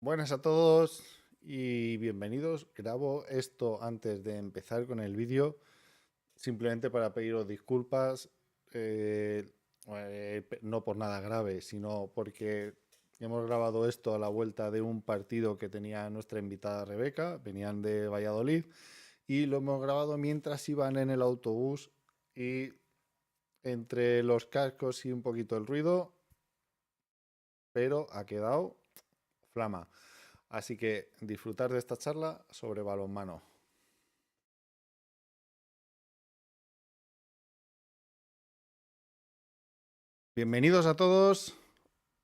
Buenas a todos y bienvenidos. Grabo esto antes de empezar con el vídeo, simplemente para pediros disculpas, no por nada grave, sino porque hemos grabado esto a la vuelta de un partido que tenía nuestra invitada Rebeca, venían de Valladolid, y lo hemos grabado mientras iban en el autobús y entre los cascos y un poquito el ruido, pero ha quedado flama. Así que disfrutar de esta charla sobre balonmano. Bienvenidos a todos.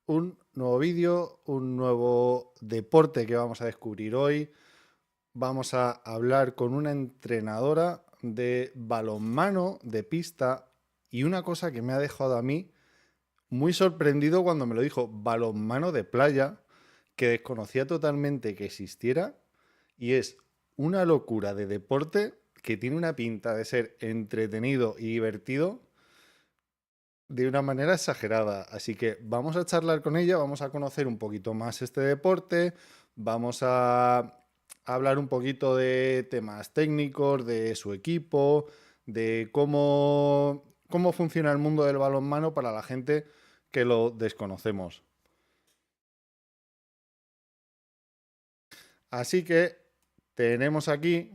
Un nuevo vídeo, un nuevo deporte que vamos a descubrir hoy. Vamos a hablar con una entrenadora de balonmano de pista y una cosa que me ha dejado a mí muy sorprendido cuando me lo dijo, balonmano de playa, que desconocía totalmente que existiera y es una locura de deporte que tiene una pinta de ser entretenido y divertido de una manera exagerada. Así que vamos a charlar con ella, vamos a conocer un poquito más este deporte, vamos a hablar un poquito de temas técnicos, de su equipo, de cómo funciona el mundo del balonmano para la gente que lo desconocemos. Así que tenemos aquí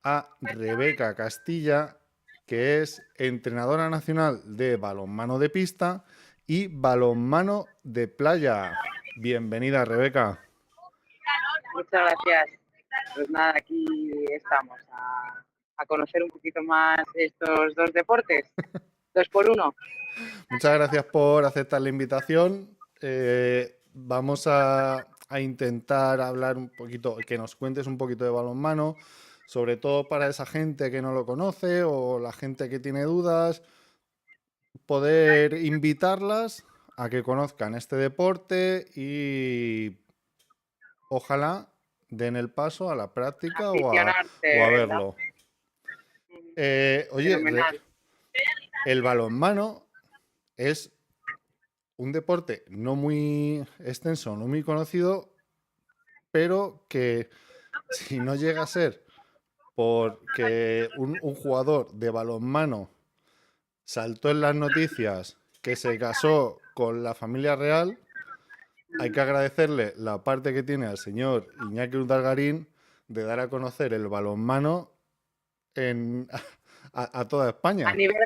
a Rebeca Castilla, que es entrenadora nacional de balonmano de pista y balonmano de playa. Bienvenida, Rebeca. Muchas gracias. Pues nada, aquí estamos a conocer un poquito más estos dos deportes. 2x1. Muchas gracias por aceptar la invitación. Vamos a intentar hablar un poquito, que nos cuentes un poquito de balonmano, sobre todo para esa gente que no lo conoce o la gente que tiene dudas, poder invitarlas a que conozcan este deporte y ojalá den el paso a la práctica Aficionarse, o a ¿verdad? verlo. Oye, Fenomenal. el balonmano es un deporte no muy extenso, no muy conocido, pero que si no llega a ser porque un jugador de balonmano saltó en las noticias que se casó con la familia real, hay que agradecerle la parte que tiene al señor Iñaki Urdangarín de dar a conocer el balonmano en, a toda España. A nivel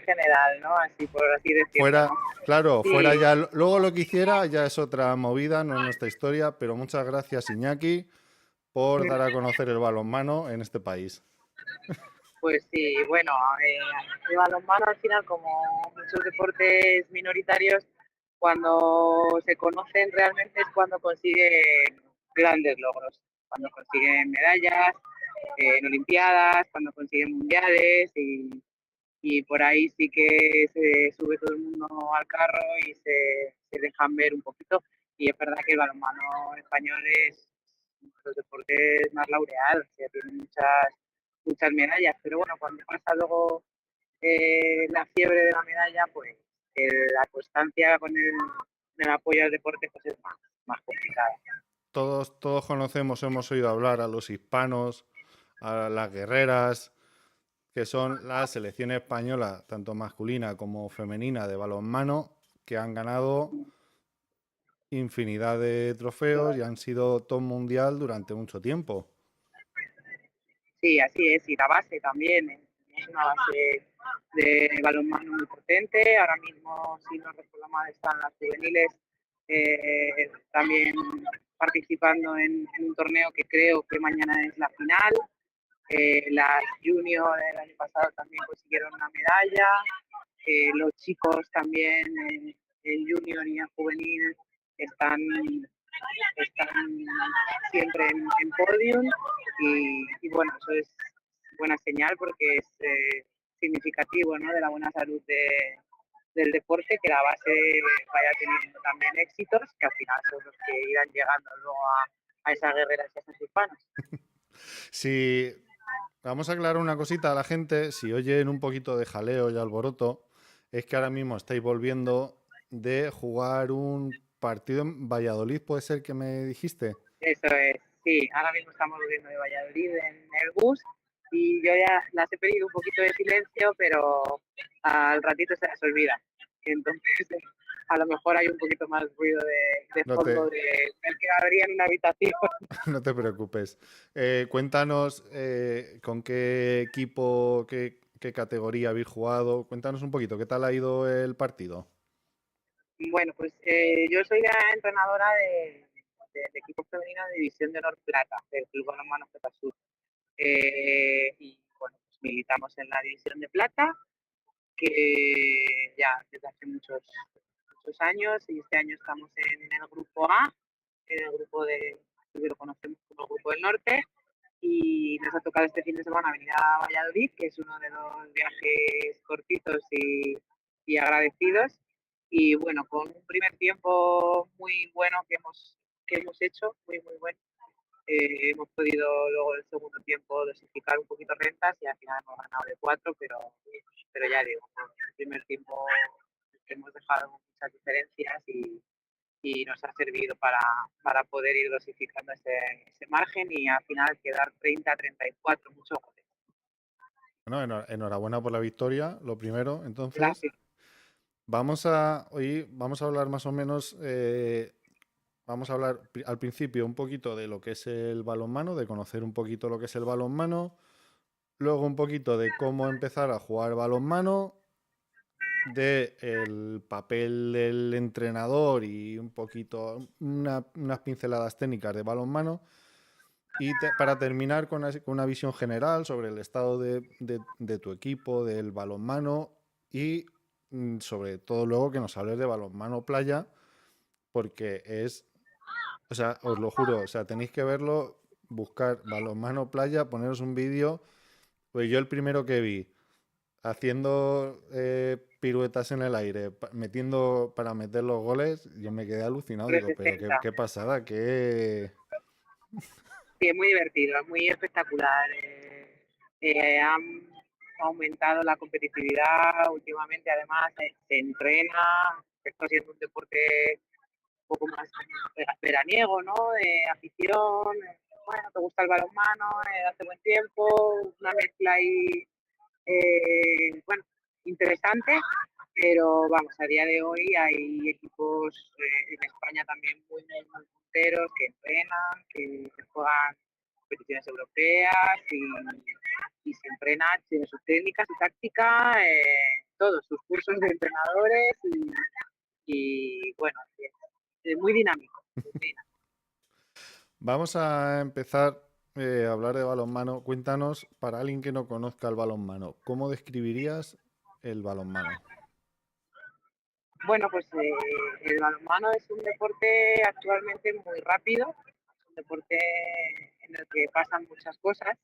general, ¿no? Así por así decirlo, Fuera, ¿no? claro, fuera Sí, ya, luego lo que hiciera ya es otra movida, no es nuestra historia, pero muchas gracias Iñaki por dar a conocer el balonmano en este país. pues sí, bueno, el balonmano al final, como muchos deportes minoritarios, cuando se conocen realmente es cuando consiguen grandes logros, cuando consiguen medallas en Olimpiadas, cuando consiguen mundiales y por ahí sí que se sube todo el mundo al carro y se dejan ver un poquito. Y es verdad que el balonmano español es uno de los deportes más laureados, que tiene muchas medallas, pero bueno, cuando pasa luego la fiebre de la medalla, pues la constancia con el apoyo al deporte pues es más complicada. Todos conocemos, hemos oído hablar a los hispanos, a las guerreras, que son la selección española, tanto masculina como femenina, de balonmano, que han ganado infinidad de trofeos y han sido top mundial durante mucho tiempo. Sí, así es, y la base también es una base de balonmano muy potente. Ahora mismo, si no recuerdo mal, están las juveniles también participando en un torneo que creo que mañana es la final. Las junior del año pasado también consiguieron una medalla. Los chicos también en junior y en juvenil están siempre en podium y bueno, eso es buena señal porque es significativo, ¿no?, de la buena salud del deporte, que la base vaya teniendo también éxitos, que al final son los que irán llegando luego a esas guerreras y a esos hispanos. Si vamos a aclarar una cosita a la gente, si oyen un poquito de jaleo y alboroto, es que ahora mismo estáis volviendo de jugar un partido en Valladolid, ¿puede ser que me dijiste? Eso es, sí. Ahora mismo estamos volviendo de Valladolid en el bus y yo ya las he pedido un poquito de silencio, pero al ratito se las olvida. Entonces, a lo mejor hay un poquito más ruido de No fondo te, del que habría en una habitación. no te preocupes. Cuéntanos con qué equipo, qué categoría habéis jugado. Cuéntanos un poquito, ¿qué tal ha ido el partido? Bueno, pues yo soy la entrenadora del equipo femenino de División de Honor Plata, del Club Balonmano Sur. Y bueno, pues militamos en la División de Plata, que ya desde hace muchos años, y este año estamos en el grupo A, en el grupo que lo conocemos como el Grupo del Norte, y nos ha tocado este fin de semana venir a Valladolid, que es uno de los viajes cortitos y agradecidos. Y bueno, con un primer tiempo muy bueno que hemos hecho, muy bueno. Hemos podido luego en el segundo tiempo dosificar un poquito rentas y al final hemos ganado de 4, pero ya digo, en el primer tiempo hemos dejado muchas diferencias y nos ha servido para poder ir dosificando ese margen y al final quedar 30-34, muchos goles. Bueno, enhorabuena por la victoria, lo primero. Entonces, Gracias. hoy vamos a hablar más o menos, vamos a hablar al principio un poquito de lo que es el balonmano, de conocer un poquito lo que es el balonmano, luego un poquito de cómo empezar a jugar balonmano, de el papel del entrenador y un poquito, unas pinceladas técnicas de balonmano. Y para terminar con una visión general sobre el estado de tu equipo, del balonmano y sobre todo luego que nos hables de balonmano playa, porque es, o sea, os lo juro, o sea, tenéis que verlo, buscar balonmano playa, poneros un vídeo. Pues yo el primero que vi haciendo piruetas en el aire, metiendo para meter los goles, yo me quedé alucinado. Digo, pero qué, 360. qué pasada, qué... Sí, es muy divertido, es muy espectacular. Han aumentado la competitividad últimamente, además se entrena, está siendo un deporte un poco más veraniego, ¿no? De afición, bueno, te gusta el balonmano, hace buen tiempo, una mezcla ahí, bueno, interesante, pero vamos, a día de hoy hay equipos en España también muy punteros que entrenan, que juegan competiciones europeas y se entrena, tiene sus técnicas, su táctica, todos sus cursos de entrenadores y bueno, es muy dinámico. Muy dinámico. Vamos a empezar a hablar de balonmano. Cuéntanos, para alguien que no conozca el balonmano, ¿cómo describirías el balonmano? Bueno, pues el balonmano es un deporte actualmente muy rápido, es un deporte en el que pasan muchas cosas.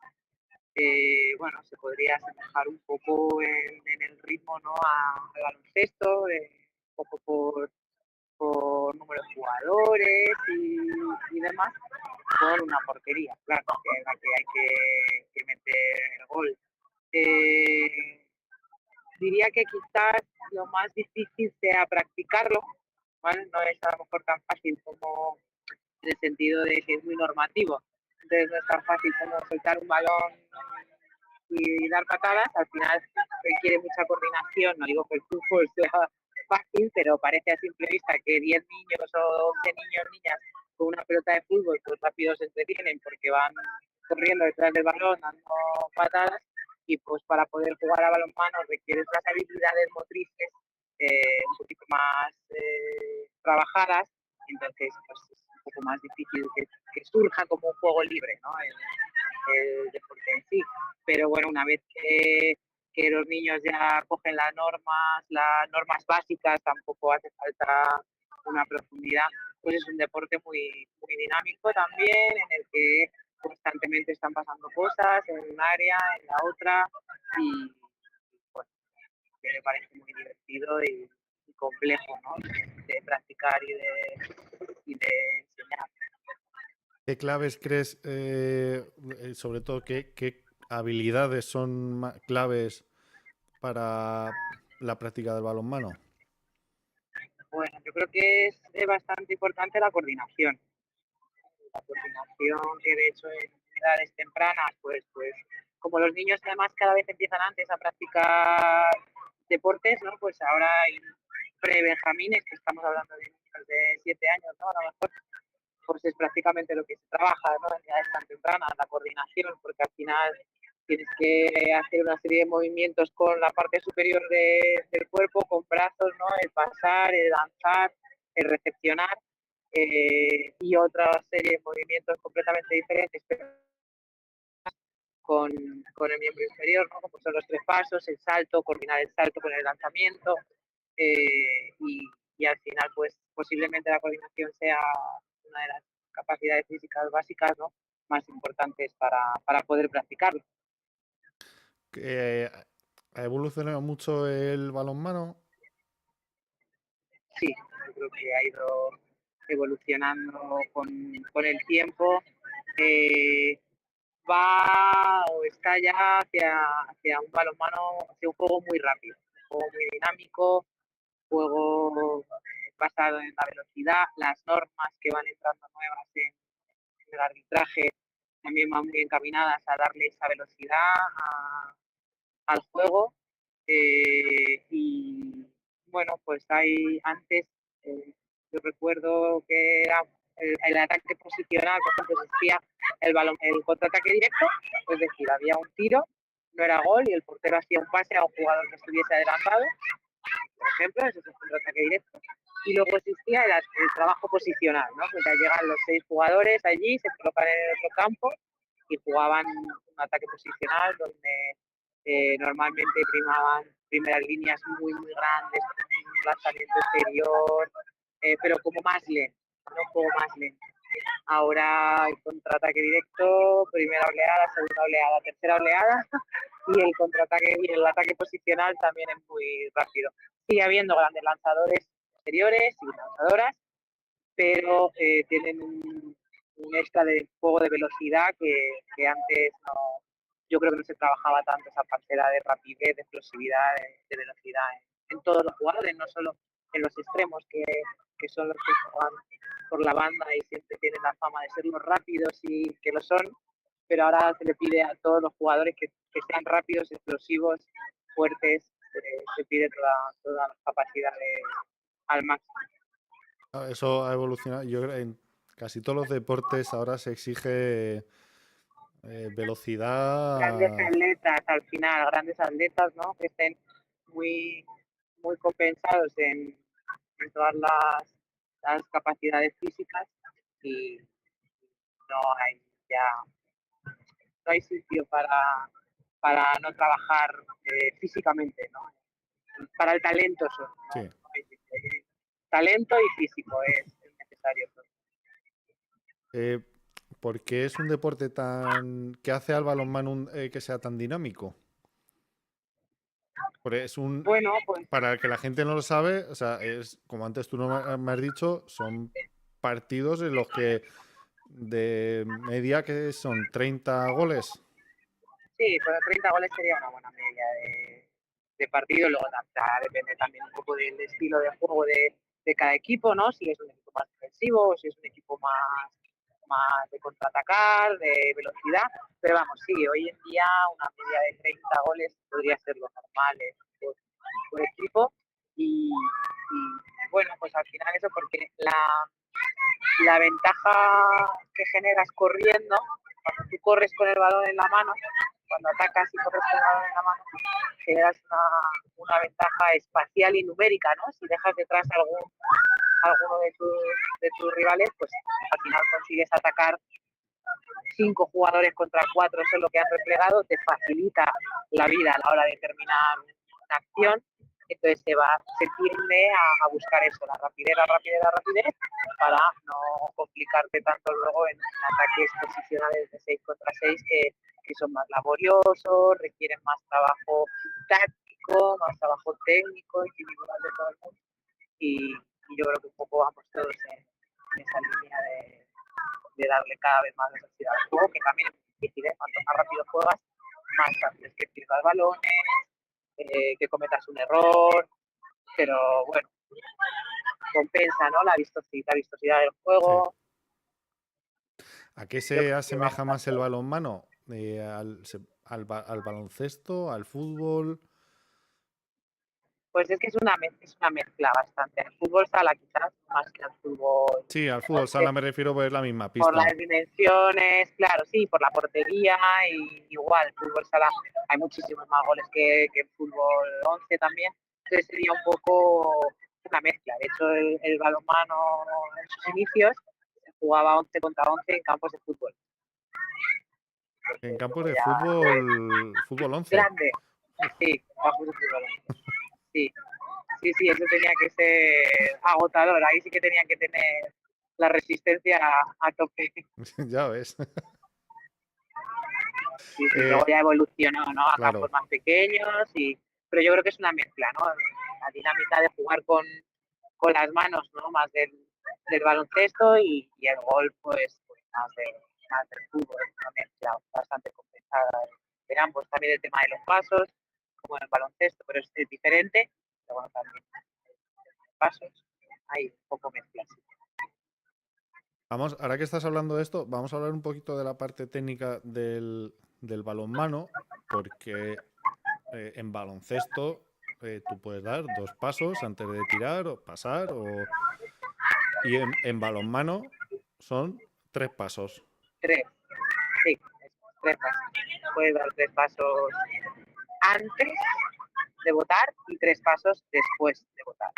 Bueno, se podría asemejar un poco en el ritmo, ¿no? Al baloncesto, un poco por número de jugadores y demás, con una portería, claro, en la que hay que meter el gol. Eh, Diría que quizás lo más difícil sea practicarlo, ¿vale? No es a lo mejor tan fácil como en el sentido de que es muy normativo. Entonces no es tan fácil como soltar un balón y dar patadas. Al final requiere mucha coordinación. No digo que el fútbol sea fácil, pero parece a simple vista que 10 niños o 11 niños, niñas con una pelota de fútbol, pues rápido se entretienen porque van corriendo detrás del balón, dando patadas y pues para poder jugar a balonmano requieres las habilidades motrices un poquito más trabajadas, entonces pues es un poco más difícil que surja como un juego libre, ¿no? El deporte en sí. Pero bueno, una vez que los niños ya cogen las normas básicas, tampoco hace falta una profundidad, pues es un deporte muy dinámico también, en el que constantemente están pasando cosas en un área, en la otra, y bueno, me parece muy divertido y complejo, ¿no? De practicar y de enseñar. ¿Qué claves crees, sobre todo, qué habilidades son claves para la práctica del balonmano? Bueno, yo yo creo que es bastante importante la coordinación. La coordinación que de hecho en edades tempranas, pues como los niños además cada vez empiezan antes a practicar deportes, ¿no? Pues ahora hay pre-benjamines, que estamos hablando de niños de 7 años, ¿no? A lo mejor, pues es prácticamente lo que se trabaja, ¿no? En edades tan tempranas, la coordinación, porque al final tienes que hacer una serie de movimientos con la parte superior del cuerpo, con brazos, ¿no? El pasar, el lanzar, el recepcionar, y otra serie de movimientos completamente diferentes, pero con el miembro inferior, ¿no? Como son los 3 pasos, el salto, coordinar el salto con el lanzamiento, y al final, pues posiblemente la coordinación sea una de las capacidades físicas básicas, ¿no? Más importantes para poder practicarlo. ¿Ha evolucionado mucho el balonmano? Sí, yo creo que ha ido evolucionando con el tiempo. Eh, Va o está ya hacia un balonmano, hacia un juego muy rápido, un juego muy dinámico, juego basado en la velocidad, las normas que van entrando nuevas en el arbitraje también van muy encaminadas a darle esa velocidad al juego. Y bueno, pues hay antes, yo recuerdo que era el ataque posicional, por ejemplo, existía el contraataque directo, es decir, había un tiro, no era gol y el portero hacía un pase a un jugador que estuviese adelantado, por ejemplo, ese es un contraataque directo. Y luego existía el trabajo posicional, ¿no? Pues ya llegan los 6 jugadores allí, se colocan en el otro campo y jugaban un ataque posicional donde normalmente primaban primeras líneas muy, muy grandes, un lanzamiento exterior, pero como más lento, ¿no? Un poco más lento. Ahora hay contraataque directo, primera oleada, segunda oleada, tercera oleada, y el contraataque y el ataque posicional también es muy rápido. Sigue habiendo grandes lanzadores exteriores y lanzadoras, pero tienen un extra de juego de velocidad que antes no, yo creo que no se trabajaba tanto esa parcela de rapidez, de explosividad, de velocidad en todos los jugadores, no solo en los extremos, que son los que juegan por la banda y siempre tienen la fama de ser los rápidos y que lo son, pero ahora se le pide a todos los jugadores que sean rápidos, explosivos, fuertes, se pide toda la capacidad al máximo. Eso ha evolucionado. Yo creo que en casi todos los deportes ahora se exige Grandes velocidad. atletas al final, grandes atletas, ¿no? Que estén muy, muy compensados en todas las capacidades físicas y no hay ya no hay sitio para no trabajar físicamente, ¿no? Para el talento solo, ¿no? Sí. No hay sitio. Talento y físico es necesario. Eh, ¿Por qué es un deporte tan que hace al balonmano que sea tan dinámico? Porque es un, Bueno, pues para el que la gente no lo sabe, o sea, es como antes tú no me has dicho, son partidos en los que de media que son 30 goles. sí, con 30 goles sería una buena media de partido. Luego depende también un poco del estilo de juego de cada equipo, ¿no? Si es un equipo más defensivo o si es un equipo más de contraatacar, de velocidad. Pero vamos, sí, hoy en día una media de 30 goles podría ser lo normal por equipo. Y bueno, pues al final eso porque la ventaja que generas corriendo, cuando tú corres con el balón en la mano, cuando atacas y corres con el balón en la mano, generas una ventaja espacial y numérica, ¿no? Si dejas detrás alguno de tus rivales, pues al final consigues atacar 5 jugadores contra 4, eso es lo que han replegado, te facilita la vida a la hora de terminar una acción. Entonces se tiende a buscar eso, la rapidez, para no complicarte tanto luego en ataques posicionales de 6 contra 6 que son más laboriosos, requieren más trabajo táctico, más trabajo técnico, individual de todo el mundo. Y yo creo que un poco vamos todos en esa línea de darle cada vez más velocidad al juego, que también es difícil, ¿eh? Cuanto más rápido juegas, más fácil es que pierdas balones, que cometas un error, pero bueno, compensa, ¿no? La vistosidad del Sí. juego. ¿A qué Yo se creo que va asemeja más el bastante. balonmano? ¿Al baloncesto, al fútbol? Pues es que es una mezcla bastante. El fútbol sala quizás más que el fútbol Sí, al fútbol sala básquet, me refiero, pues es la misma por pista. las dimensiones, claro, sí, por la portería y igual, fútbol sala hay muchísimos más goles que en fútbol 11 también, entonces sería un poco una mezcla. De hecho, el balonmano en sus inicios se jugaba 11 contra 11 en campos de fútbol, En porque campos luego de ya fútbol 11. grande, Uf, sí, campos de fútbol 11, sí. Sí, sí, eso tenía que ser agotador. Ahí sí que tenía que tener la resistencia a tope. ya ves. Sí, sí, luego Eh, ya evolucionó, ¿no? A campos claro, más pequeños, pero yo creo que es una mezcla, ¿no? La dinámica de jugar con las manos, ¿no? Más del baloncesto y el gol, pues más del fútbol, una mezcla bastante compensada de ambos. También el tema de los pasos, como en el baloncesto, pero es diferente. Pero bueno, también pasos, hay un poco mezcla. Sí. vamos, ahora que estás hablando de esto, vamos a hablar un poquito de la parte técnica del balonmano, porque en baloncesto tú puedes dar dos pasos antes de tirar o pasar, y en balonmano son tres pasos. Tres, sí, tres pasos. Puedes dar tres pasos antes de votar y tres pasos después de votar.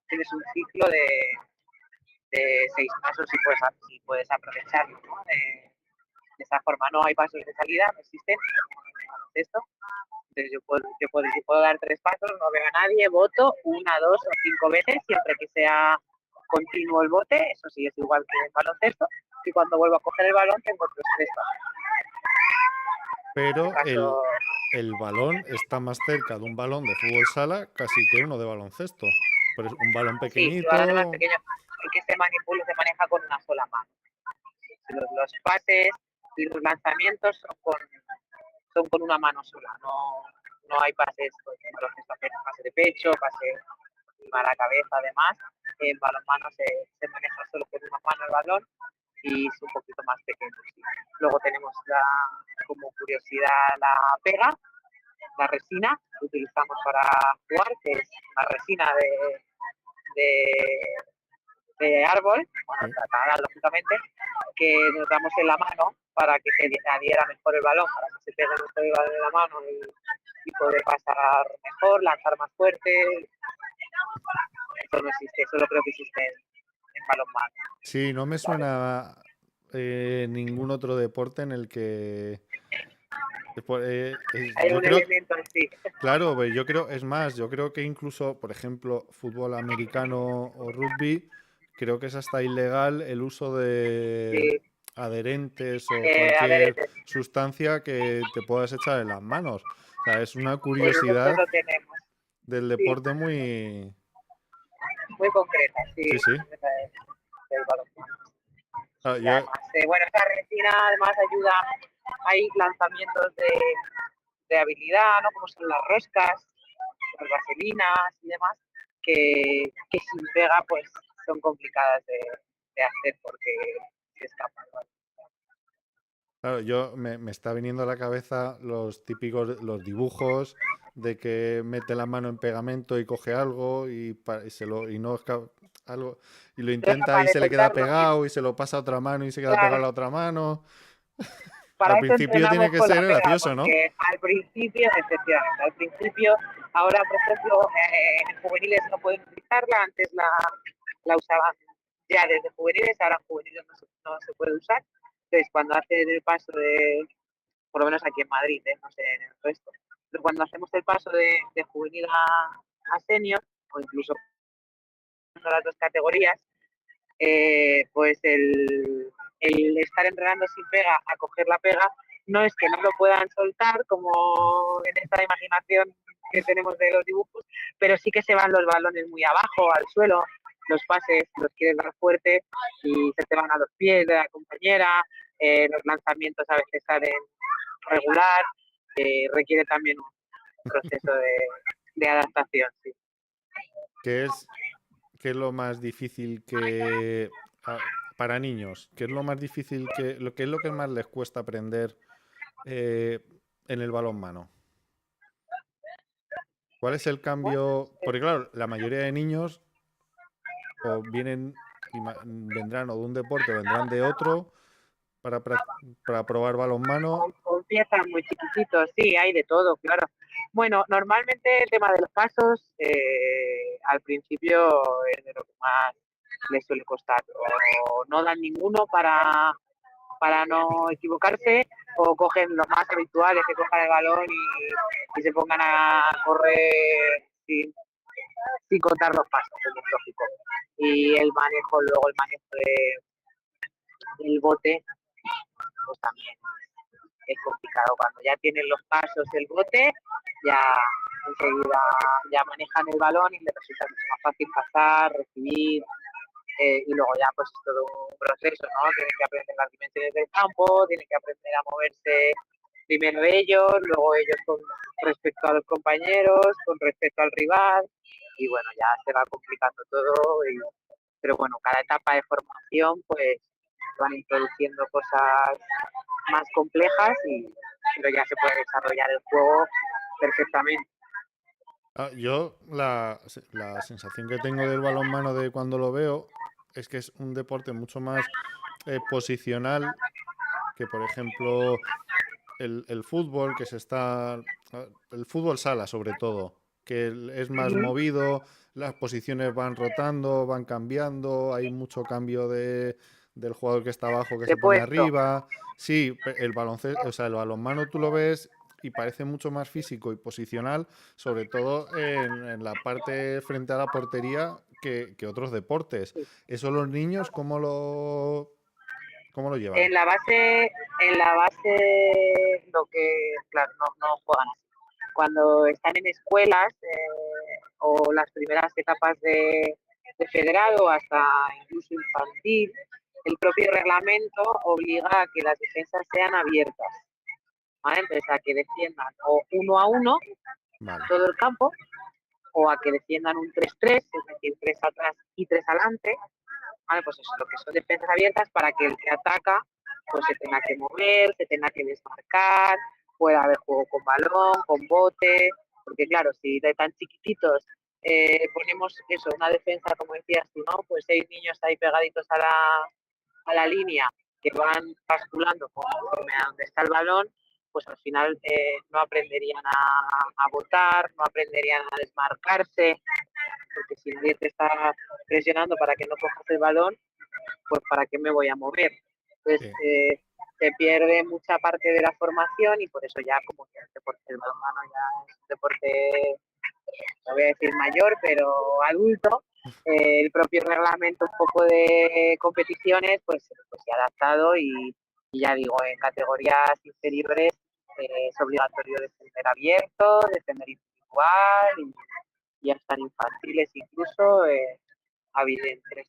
Tienes un ciclo de 6 pasos y puedes aprovecharlo, ¿no? De esa forma no hay pasos de salida, no existen en el baloncesto. Entonces yo puedo dar tres pasos, no veo a nadie, voto una, dos o 5 veces, siempre que sea continuo el bote, eso sí es igual que en baloncesto, y cuando vuelvo a coger el balón tengo otros tres pasos. Pero Paso, el balón está más cerca de un balón de fútbol sala casi que uno de baloncesto. Pero es un balón sí, el balón es más pequeñito. pequeño, el que se manipula se maneja con una sola mano. Los pases y los lanzamientos son con una mano sola, no hay pases, pues, pase de pecho, pase a la cabeza, además. En balonmano se maneja solo con una mano el balón y es un poquito más pequeño. Sí. Luego tenemos como curiosidad la pega, la resina que utilizamos para jugar, que es la resina de, de árbol, bueno, Sí. tratada lógicamente, que nos damos en la mano para que se adhiera mejor el balón, para que se pegue mejor el balón en la mano y poder pasar mejor, lanzar más fuerte. Eso no existe, solo creo que existe en balonmano. Sí, no me suena ningún otro deporte en el que... Hay yo un creo, elemento así. claro, pues yo creo, es más, yo creo que incluso, por ejemplo, fútbol americano o rugby, creo que es hasta ilegal el uso de Sí. adherentes o cualquier Adherentes, sustancia que te puedas echar en las manos. O sea, es una pues nosotros curiosidad lo tenemos. del Sí, deporte muy... muy concreta, sí, Sí, sí. del balonmano. Ah, Y además, bueno, esta resina además ayuda, hay lanzamientos de habilidad, ¿no? Como son las roscas, las vaselinas y demás, que sin pega pues son complicadas de hacer porque se escapan. ¿No? claro, me está viniendo a la cabeza los típicos, los dibujos de que mete la mano en pegamento y coge algo y se lo, y no algo, y lo No es intenta capaz y de se le queda soltarlo y pegado y se lo pasa a otra mano y se queda pegado a claro, la otra mano. Al para eso principio tiene entrenamos que con la ser pega, gracioso, ¿no? porque al principio, efectivamente, al principio, ahora por ejemplo, en juveniles no pueden utilizarla, antes la usaban ya desde juveniles, ahora en juveniles no se puede usar. Entonces, cuando hacen el paso por lo menos aquí en Madrid, no sé en el resto, pero cuando hacemos el paso de juvenil a senior, o incluso las dos categorías, pues el estar entrenando sin pega a coger la pega no es que no lo puedan soltar como en esta imaginación que tenemos de los dibujos, pero sí que se van los balones muy abajo, al suelo, los pases los quieres dar fuerte y se te van a los pies de la compañera, los lanzamientos a veces salen regular, requiere también un proceso de adaptación. Sí. Que es, qué es lo más difícil que para niños? ¿Qué es lo más difícil qué es lo que más les cuesta aprender eh, en el balonmano? ¿Cuál es el Bueno, cambio? Porque claro, la mayoría de niños o vendrán o de un deporte o vendrán de otro para, para probar balonmano. empiezan muy chiquititos, sí, hay de todo, claro. Bueno, normalmente el tema de los pasos al principio es de lo que más les suele costar. O no dan ninguno para no equivocarse, o cogen lo más habitual, es que cojan el balón y se pongan a correr sin contar los pasos, como es lógico. Y el manejo, luego el manejo del bote, pues también es complicado. Cuando ya tienen los pasos del bote, ya enseguida ya manejan el balón y les resulta mucho más fácil pasar, recibir, y luego ya pues es todo un proceso, ¿no? Tienen que aprender las dimensiones del campo, tienen que aprender a moverse primero ellos, luego ellos con respecto a los compañeros, con respecto al rival, y bueno, ya se va complicando todo, pero bueno, cada etapa de formación pues van introduciendo cosas más complejas, pero ya se puede desarrollar el juego perfectamente. Yo la sensación que tengo del balonmano de cuando lo veo es que es un deporte mucho más posicional que, por ejemplo, el fútbol, que se está... El fútbol sala, sobre todo, que es más Ujú. movido, las posiciones van rotando, van cambiando, hay mucho cambio del jugador que está abajo que De se pone puesto. arriba. Sí, el baloncesto, o sea, el balonmano tú lo ves y parece mucho más físico y posicional, sobre todo en la parte frente a la portería que otros deportes. Sí. ¿Eso los niños cómo lo llevan? En la base lo que, claro, no juegan así. Cuando están en escuelas o las primeras etapas de federado hasta incluso infantil, el propio reglamento obliga a que las defensas sean abiertas, ¿vale? Entonces a que defiendan o 1-1 Vale. todo el campo, o a que defiendan un 3-3, es decir, 3 atrás y 3 adelante, ¿vale? Pues eso, lo que son defensas abiertas para que el que ataca pues se tenga que mover, se tenga que desmarcar, pueda haber juego con balón, con bote, porque claro, si de tan chiquititos ponemos eso, una defensa, como decías tú, ¿no? Pues 6 niños ahí pegaditos a la línea que van basculando conforme a donde está el balón, pues al final no aprenderían a votar, no aprenderían a desmarcarse, porque si nadie te está presionando para que no cojas el balón, pues para qué me voy a mover. Entonces Sí. se pierde mucha parte de la formación y por eso ya como que el deporte del balonmano ya es un deporte, no voy a decir mayor, pero adulto. El propio reglamento un poco de competiciones pues se ha adaptado y ya digo, en categorías inferiores es obligatorio defender abierto, defender individual y hasta en infantiles incluso habilien 3.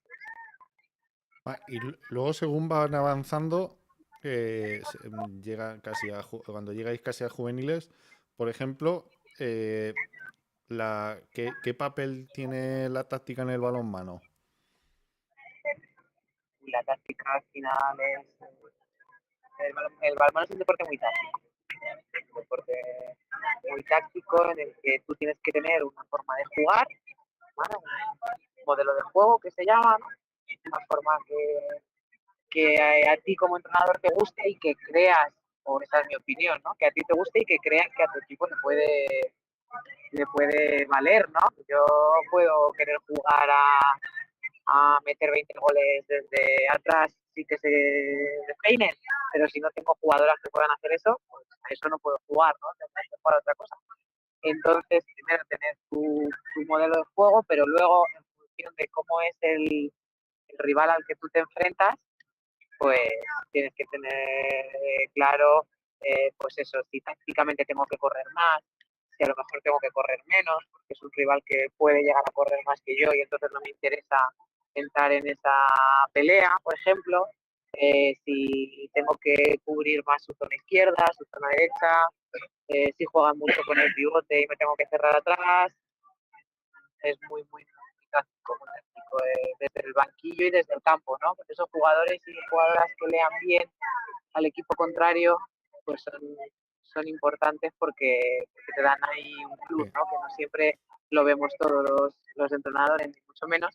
Luego, según van avanzando, llega casi cuando llegáis casi a juveniles, por ejemplo, ¿qué papel tiene la táctica en el balonmano? Y la táctica al final es el balonmano es un deporte muy táctico, un deporte muy táctico en el que tú tienes que tener una forma de jugar, ¿vale? Un modelo de juego que se llama, ¿no? Una forma que a ti como entrenador te guste y que creas, o esa es mi opinión, ¿no? Que a ti te guste y que creas que a tu equipo le puede valer, ¿no? Yo puedo querer jugar a meter 20 goles desde atrás sí que se despeinen, pero si no tengo jugadoras que puedan hacer eso, pues a eso no puedo jugar, ¿no? Tendré que jugar a otra cosa. Entonces, primero tener tu modelo de juego, pero luego, en función de cómo es el rival al que tú te enfrentas, pues tienes que tener claro, pues eso, si tácticamente tengo que correr más, si a lo mejor tengo que correr menos, porque es un rival que puede llegar a correr más que yo y entonces no me interesa entrar en esa pelea, por ejemplo. Si tengo que cubrir más su zona izquierda, su zona derecha, si juegan mucho con el pivote y me tengo que cerrar atrás, es muy, muy táctico, muy táctico desde el banquillo y desde el campo, ¿no? Porque esos jugadores y jugadoras que lean bien al equipo contrario, pues son importantes porque te dan ahí un plus, Sí. ¿no? Que no siempre lo vemos todos los entrenadores, ni mucho menos,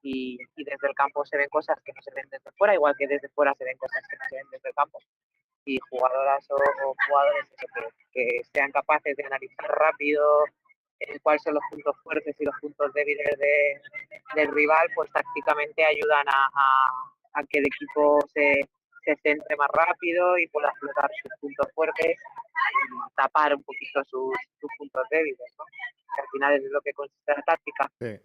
y desde el campo se ven cosas que no se ven desde fuera, igual que desde fuera se ven cosas que no se ven desde el campo. Y jugadoras o jugadores eso, que sean capaces de analizar rápido cuáles son los puntos fuertes y los puntos débiles del rival, pues tácticamente ayudan a que el equipo se centre más rápido y pueda explotar sus puntos fuertes y tapar un poquito sus puntos débiles, ¿no? Que al final es lo que consiste la táctica. Sí.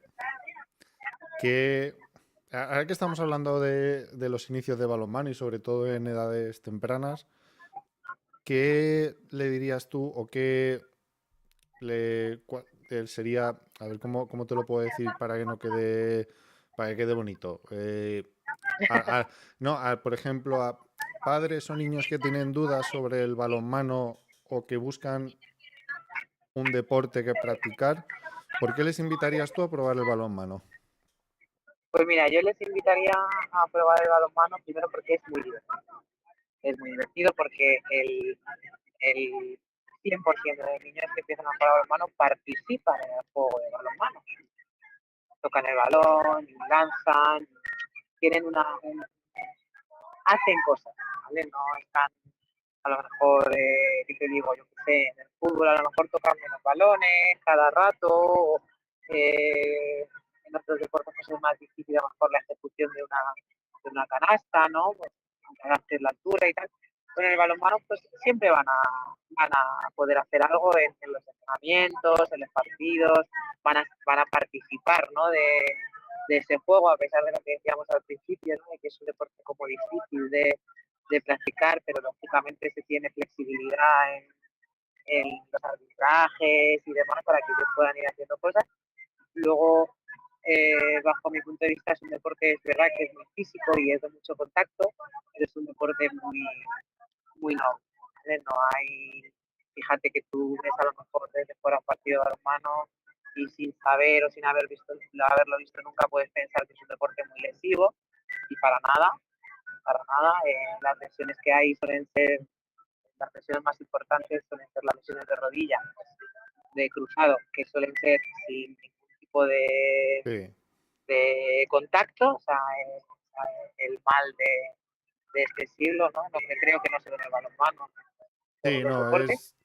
Ahora que estamos hablando de los inicios de balonmano y sobre todo en edades tempranas, ¿qué le dirías tú o qué sería, a ver cómo te lo puedo decir para que no quede, para que quede bonito? No, por ejemplo, a padres o niños que tienen dudas sobre el balonmano o que buscan un deporte que practicar, ¿por qué les invitarías tú a probar el balonmano? Pues mira, yo les invitaría a probar el balonmano primero porque es muy divertido. Es muy divertido porque el 100% de niños que empiezan a jugar balonmano participan en el juego de balonmano. Tocan el balón, lanzan, tienen hacen cosas, ¿vale? No están a lo mejor, ¿qué te digo? Yo qué sé, en el fútbol a lo mejor tocan menos balones cada rato, o, en otros deportes pues es más difícil a lo mejor la ejecución de una canasta, ¿no? Pues, aunque hagas la altura y tal. Pero en el balonmano pues siempre van a poder hacer algo en los entrenamientos, en los partidos, van a participar, ¿no? De ese juego, a pesar de lo que decíamos al principio, ¿no? De que es un deporte como difícil de practicar, pero lógicamente se tiene flexibilidad en los arbitrajes y demás para que ellos puedan ir haciendo cosas. Luego, bajo mi punto de vista, es un deporte, es verdad que es muy físico y es de mucho contacto, pero es un deporte muy, muy noble, ¿vale? No hay, fíjate que tú ves a lo mejor desde fuera un partido de balonmano y sin saber o sin haberlo visto nunca puedes pensar que es un deporte muy lesivo y para nada. Las lesiones que hay suelen ser, las lesiones más importantes suelen ser las lesiones de rodilla, de cruzado, que suelen ser sin ningún tipo Sí, de contacto, o sea, el mal de este siglo, ¿no? Lo que creo que no se ve en el balonmano, todos sí, los no, deportes.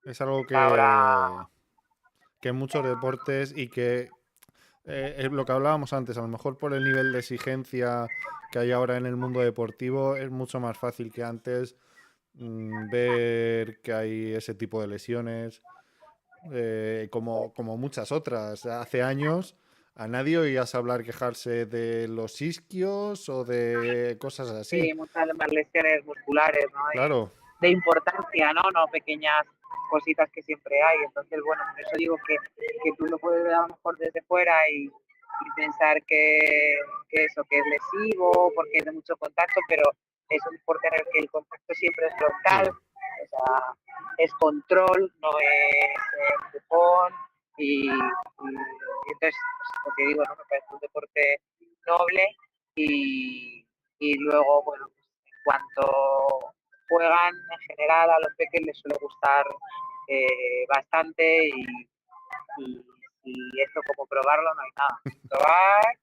es algo Ahora, que en muchos deportes y que es lo que hablábamos antes, a lo mejor por el nivel de exigencia que hay ahora en el mundo deportivo, es mucho más fácil que antes ver que hay ese tipo de lesiones, como muchas otras. Hace años a nadie oías hablar quejarse de los isquios o de cosas así. sí, muchas más lesiones musculares, ¿no? Claro, De importancia, ¿no? No pequeñas cositas que siempre hay. Entonces, bueno, por eso digo que tú lo puedes ver a lo mejor desde fuera y pensar que eso, que es lesivo, porque es de mucho contacto, pero es un deporte en el que el contacto siempre es frontal, sí, o sea, es control, no es empujón, y entonces, pues, lo que digo, ¿no? Me parece un deporte noble y luego, bueno, pues, en cuanto juegan en general a los peques les suele gustar bastante y, y esto como probarlo no hay nada. Probar,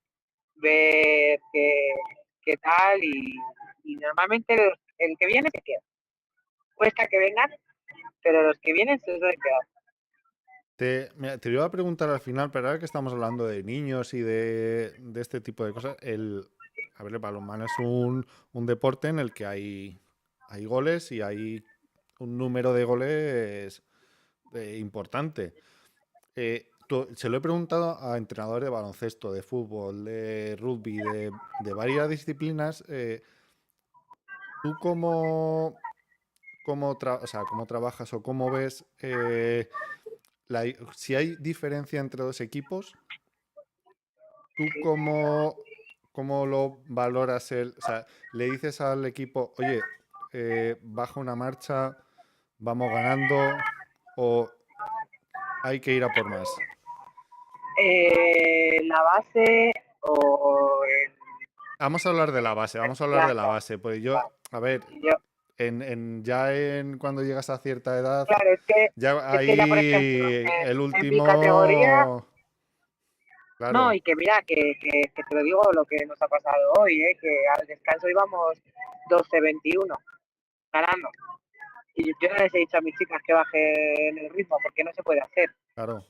ver qué tal y normalmente el que viene se queda. Cuesta que vengan, pero los que vienen se suelen quedar. Mira, te iba a preguntar al final, pero ahora que estamos hablando de niños y de este tipo de cosas, a ver, el balonmano es un deporte en el que hay goles y hay un número de goles importante. Se lo he preguntado a entrenadores de baloncesto, de fútbol, de rugby, de varias disciplinas. ¿Tú o sea, cómo trabajas o cómo ves si hay diferencia entre dos equipos? ¿Tú cómo lo valoras o sea, le dices al equipo, oye, baja una marcha, vamos ganando, o hay que ir a por más? La base o el Vamos a hablar de la base, vamos a hablar de la planta. base. Pues yo, a ver, Yo, cuando llegas a cierta edad, claro, ya es que ya, por ejemplo, ahí el en mi categoría, último, no, claro, y que mira, que te lo digo lo que nos ha pasado hoy, que al descanso íbamos 12-21 ganando. Y yo no les he dicho a mis chicas que bajen el ritmo porque no se puede hacer. claro,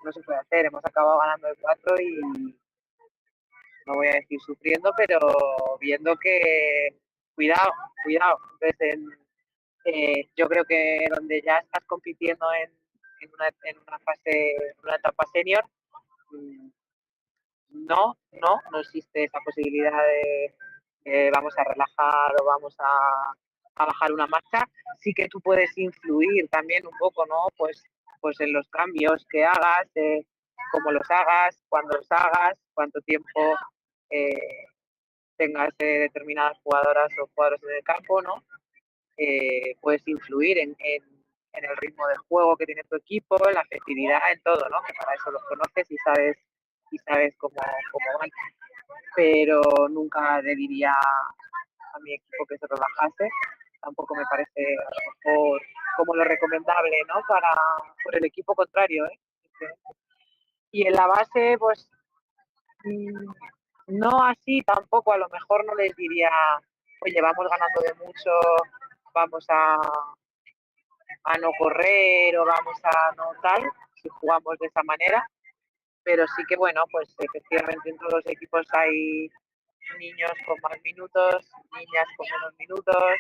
No se puede hacer. Hemos acabado ganando el 4 y no voy a decir sufriendo, pero viendo que cuidado, cuidado. Entonces, yo creo que donde ya estás compitiendo en una fase, en una etapa senior, mm, no existe esa posibilidad de vamos a relajar o vamos a bajar una marcha. Sí que tú puedes influir también un poco, ¿no? Pues en los cambios que hagas, cómo los hagas, cuándo los hagas, cuánto tiempo eh, tengas determinadas jugadoras o jugadores en el campo, ¿no? Puedes influir en el ritmo de juego que tiene tu equipo, en la efectividad, en todo, ¿no? Que para eso los conoces y sabes cómo van. Pero nunca le diría a mi equipo que se relajase. Tampoco me parece a lo mejor como lo recomendable, ¿no? Por el equipo contrario, ¿eh? Y en la base, pues no así tampoco, a lo mejor no les diría, oye, vamos ganando de mucho, vamos a no correr o vamos a no tal, si jugamos de esa manera, pero sí que bueno, pues efectivamente en todos los equipos hay niños con más minutos, niñas con menos minutos,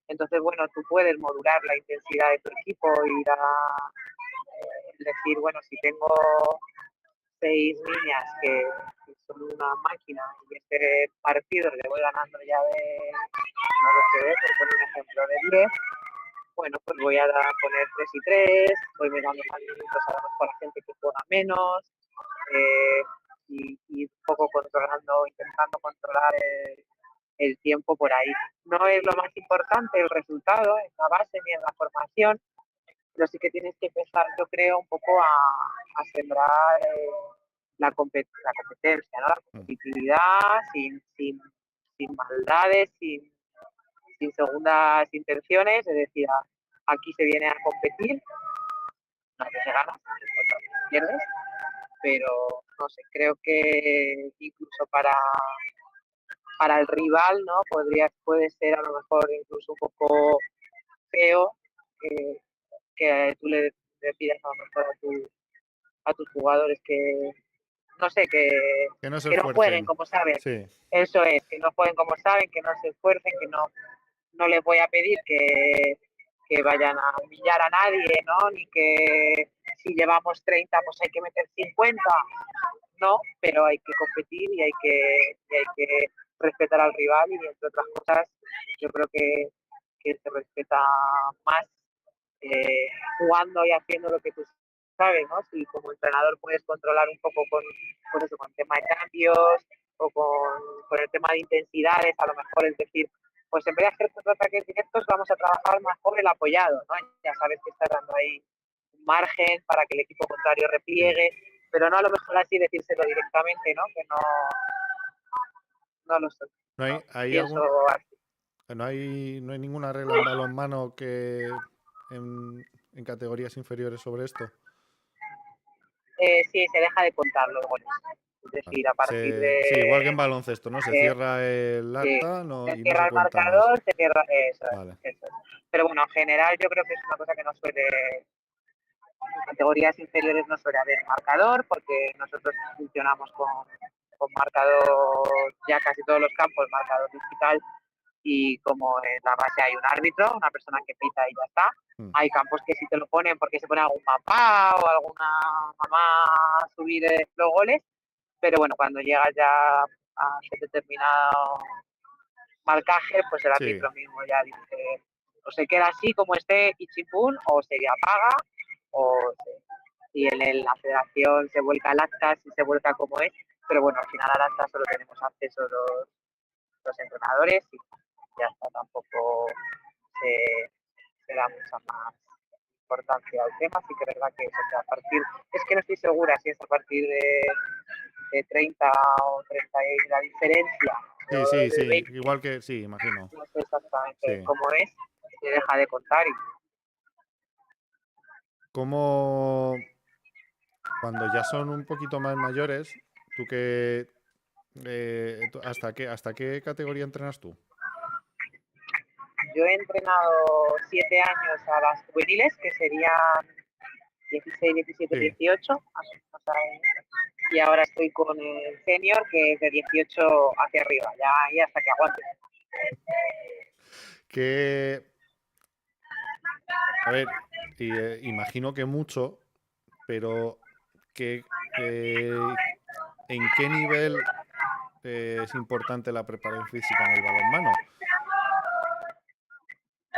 entonces bueno, tú puedes modular la intensidad de tu equipo y decir, bueno, si tengo 6 niñas que son una máquina y este partido le voy ganando ya no lo sé, por poner un ejemplo, de 10, bueno, pues voy a poner 3 y 3, voy mirando más minutos a lo mejor a gente que juega menos, eh, y un poco controlando, intentando controlar el tiempo por ahí. No es lo más importante el resultado en la base ni en la formación, pero sí que tienes que empezar, yo creo, un poco a sembrar la competencia, ¿no? La competitividad, sin maldades, sin segundas intenciones, es decir, aquí se viene a competir, no que se gana, pierdes, pero no sé, creo que incluso para el rival, ¿no? Puede ser a lo mejor incluso un poco feo que tú le pidas a lo mejor a tus jugadores que, no sé, que no se que no jueguen esfuercen. como saben. Sí, Eso es, que no jueguen como saben, que no se esfuercen, que no les voy a pedir que vayan a humillar a nadie, ¿no? Ni que si llevamos 30 pues hay que meter 50, no, pero hay que competir y hay que respetar al rival y entre otras cosas yo creo que se respeta más jugando y haciendo lo que tú sabes, ¿no? Si como entrenador puedes controlar un poco con eso, con el tema de cambios o con el tema de intensidades, a lo mejor es decir, pues en vez de hacer ataques directos vamos a trabajar mejor el apoyado, ¿no? Ya sabes que estás dando ahí un margen para que el equipo contrario sí. repliegue, pero no a lo mejor así decírselo directamente, ¿no? Que no lo sé, ¿No no hay pienso algún, así. no hay ninguna regla en balonmano que en categorías inferiores sobre esto? Sí, se deja de contar los goles. Es Vale. decir, a partir Sí, igual que de en baloncesto, ¿no? Se Eh, cierra el sí, acta, no, se y no cierra se el cuenta más. marcador, se cierra eso, Vale. eso. Pero bueno, en general yo creo que es una cosa que no suele, en categorías inferiores no suele haber marcador, porque nosotros funcionamos con marcador, ya casi todos los campos, marcador digital, y como en la base hay un árbitro, una persona que pita y ya está. Mm. Hay campos que sí te lo ponen porque se pone algún papá o alguna mamá a subir los goles, pero bueno, cuando llegas ya a determinado marcaje, pues el Sí. árbitro mismo ya dice, o se queda así como esté y chipún, o se apaga, o y en la federación se vuelca el acta, si se vuelca como es, pero bueno, al final al acta solo tenemos acceso los entrenadores y ya está, tampoco se da mucha más importancia al tema. Sí que es verdad que eso, que a partir, es que no estoy segura si es a partir de 30 o 30 y la diferencia, Sí, o sí, de sí, 20, igual que sí, imagino. no sé exactamente Sí. cómo es, se deja de contar. Y ¿Cómo, cuando ya son un poquito más mayores, tú qué, hasta qué categoría entrenas tú? yo he entrenado 7 años a las juveniles, que serían 16, 17, Sí. 18, y ahora estoy con el senior, que es de 18 hacia arriba, ya ahí hasta que aguante. Que, a ver, imagino que mucho, pero que, ¿en qué nivel es importante la preparación física en el balonmano?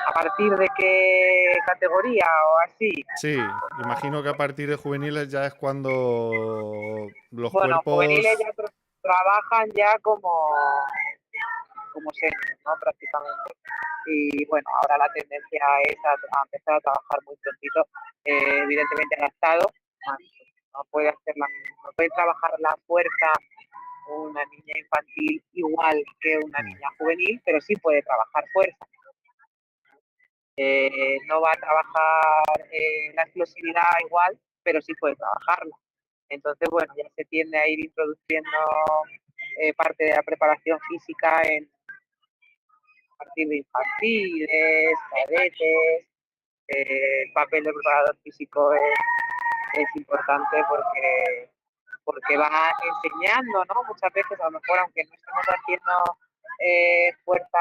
¿A partir de qué categoría o así? Sí, imagino que a partir de juveniles ya es cuando los Bueno, juveniles cuerpos... ya trabajan ya como senior, ¿no? Prácticamente. Y bueno, ahora la tendencia es a empezar a trabajar muy prontito, evidentemente adaptado. No puede no puede trabajar la fuerza una niña infantil igual que una Mm. niña juvenil, pero sí puede trabajar fuerza. No va a trabajar la explosividad igual, pero sí puede trabajarla. Entonces, bueno, ya se tiende a ir introduciendo parte de la preparación física a partir de infantiles, cadetes. El papel del preparador físico es importante porque va enseñando, ¿no? Muchas veces, a lo mejor, aunque no estemos haciendo fuerza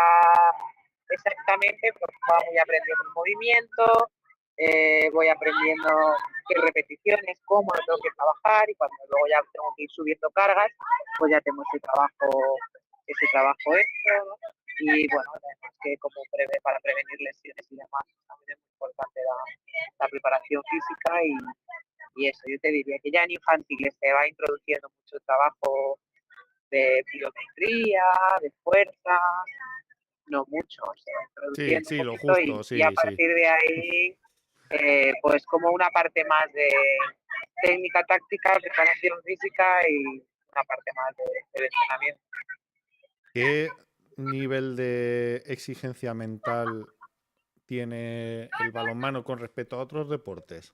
exactamente, pues voy aprendiendo el movimiento, voy aprendiendo qué repeticiones, cómo lo tengo que trabajar, y cuando luego ya tengo que ir subiendo cargas, pues ya tengo ese trabajo hecho, ¿no? Y bueno, además que como para prevenir lesiones y demás, también es muy importante la preparación física y eso. Yo te diría que ya en infantiles se va introduciendo mucho trabajo de pliometría, de fuerza, no mucho, se va Sí, introduciendo un sí, lo poquito justo, y a sí, sí. partir de ahí, pues como una parte más de técnica táctica, preparación física y una parte más de entrenamiento. ¿Qué nivel de exigencia mental tiene el balonmano con respecto a otros deportes?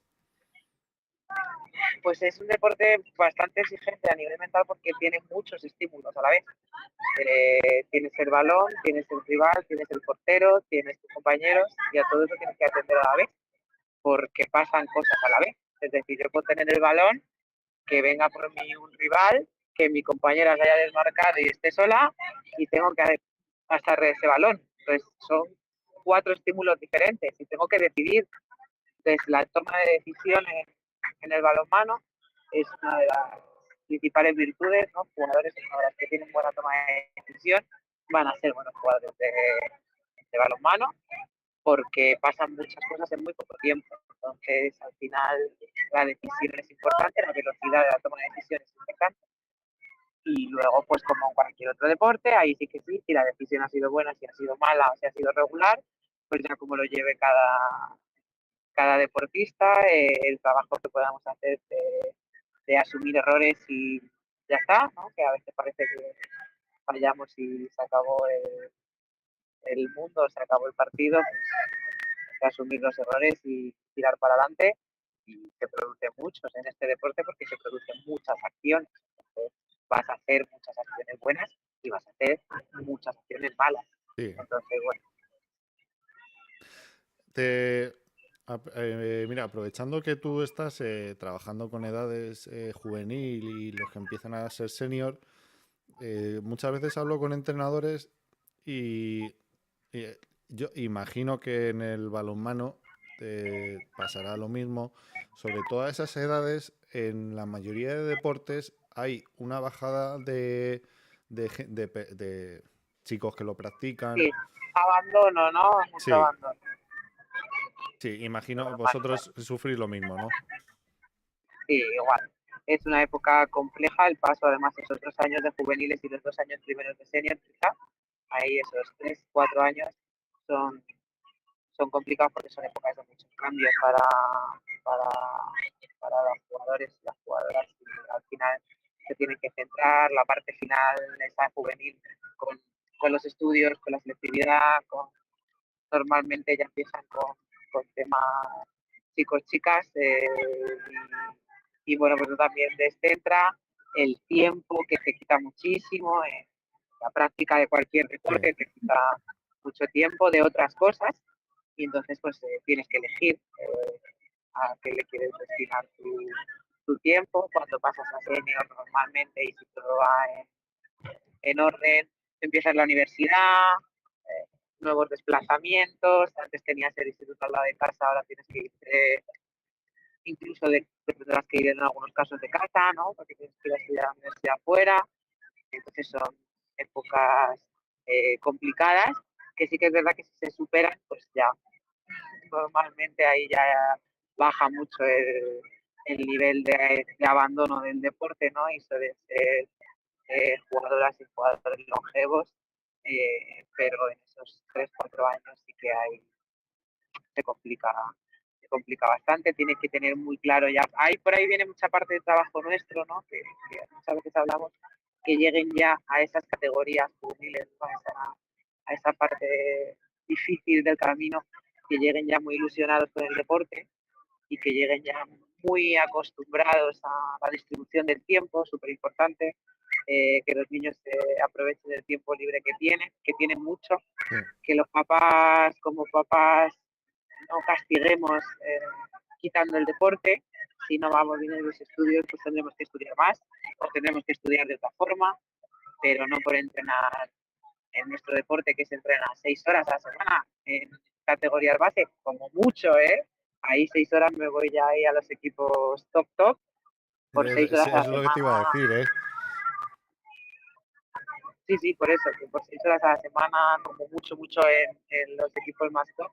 Pues es un deporte bastante exigente a nivel mental porque tiene muchos estímulos a la vez. Tienes el balón, tienes el rival, tienes el portero, tienes tus compañeros y a todo eso tienes que atender a la vez porque pasan cosas a la vez. Es decir, yo puedo tener el balón, que venga por mí un rival, que mi compañera se haya desmarcado y esté sola y tengo que pasar ese balón. Entonces son 4 estímulos diferentes y tengo que decidir. Entonces la toma de decisiones en el balonmano es una de las principales virtudes, ¿no? Jugadores y jugadoras que tienen buena toma de decisión van a ser buenos jugadores de balonmano porque pasan muchas cosas en muy poco tiempo. Entonces, al final, la decisión es importante, la velocidad de la toma de decisiones es importante. Y luego, pues como en cualquier otro deporte, ahí sí que sí, si la decisión ha sido buena, si ha sido mala o si ha sido regular, pues ya como lo lleve cada deportista, el trabajo que podamos hacer de asumir errores y ya está, ¿no? Que a veces parece que fallamos y se acabó el mundo, se acabó el partido, pues asumir los errores y tirar para adelante. Y se producen muchos en este deporte porque se producen muchas acciones. Entonces, vas a hacer muchas acciones buenas y vas a hacer muchas acciones malas. Sí. Entonces, bueno, Te, mira, aprovechando que tú estás trabajando con edades juvenil y los que empiezan a ser senior, muchas veces hablo con entrenadores y, y yo imagino que en el balonmano pasará lo mismo. Sobre todas esas edades, en la mayoría de deportes hay una bajada de chicos que lo practican. sí, abandono, ¿no? Mucho Sí, abandono. sí, imagino Normal. vosotros sufrís lo mismo, ¿no? Sí, igual. Es una época compleja, el paso además esos 2 años de juveniles y los 2 años primeros de senior, quizá. Ahí esos 3, 4 años son son complicados porque son épocas de muchos cambios para, para los jugadores y las jugadoras. Y al final se tienen que centrar la parte final, esa juvenil, con los estudios, con la selectividad, normalmente ya empiezan con temas chicos, chicas, y bueno, pues también descentra el tiempo que te quita muchísimo, la práctica de cualquier Sí, deporte te quita mucho tiempo de otras cosas y entonces pues tienes que elegir a qué le quieres destinar tu tiempo. Cuando pasas a senior normalmente y si todo va en orden, empiezas la universidad, nuevos desplazamientos, antes tenías el instituto al lado de casa, ahora tienes que ir, incluso tendrás que ir en algunos casos de casa, ¿no? Porque tienes que ir a estudiar a la universidad afuera, entonces son épocas complicadas, que sí que es verdad que si se superan, pues ya normalmente ahí ya baja mucho el nivel de abandono del deporte, ¿no? Y suelen ser jugadoras y jugadores longevos, pero en esos 3 4 años sí que se complica, se complica bastante, tienes que tener muy claro ya, ahí por ahí viene mucha parte del trabajo nuestro, ¿no? Que muchas veces hablamos, que lleguen ya a esas categorías juveniles, ¿no? A esa parte difícil del camino, que lleguen ya muy ilusionados con el deporte y que lleguen ya muy acostumbrados a la distribución del tiempo, súper importante, que los niños aprovechen el tiempo libre que tienen mucho, sí. que los papás como papás no castiguemos quitando el deporte. Si no vamos bien en los estudios, pues tendremos que estudiar más o tendremos que estudiar de otra forma, pero no por entrenar en nuestro deporte, que se entrena 6 horas a la semana en categorías base, como mucho, ¿eh? Ahí 6 horas me voy ya ahí a los equipos top top por seis Sí, horas a eso la es lo que te iba a semana. decir, ¿eh? Sí, sí, por eso, que por 6 horas a la semana, como mucho, mucho en los equipos más top,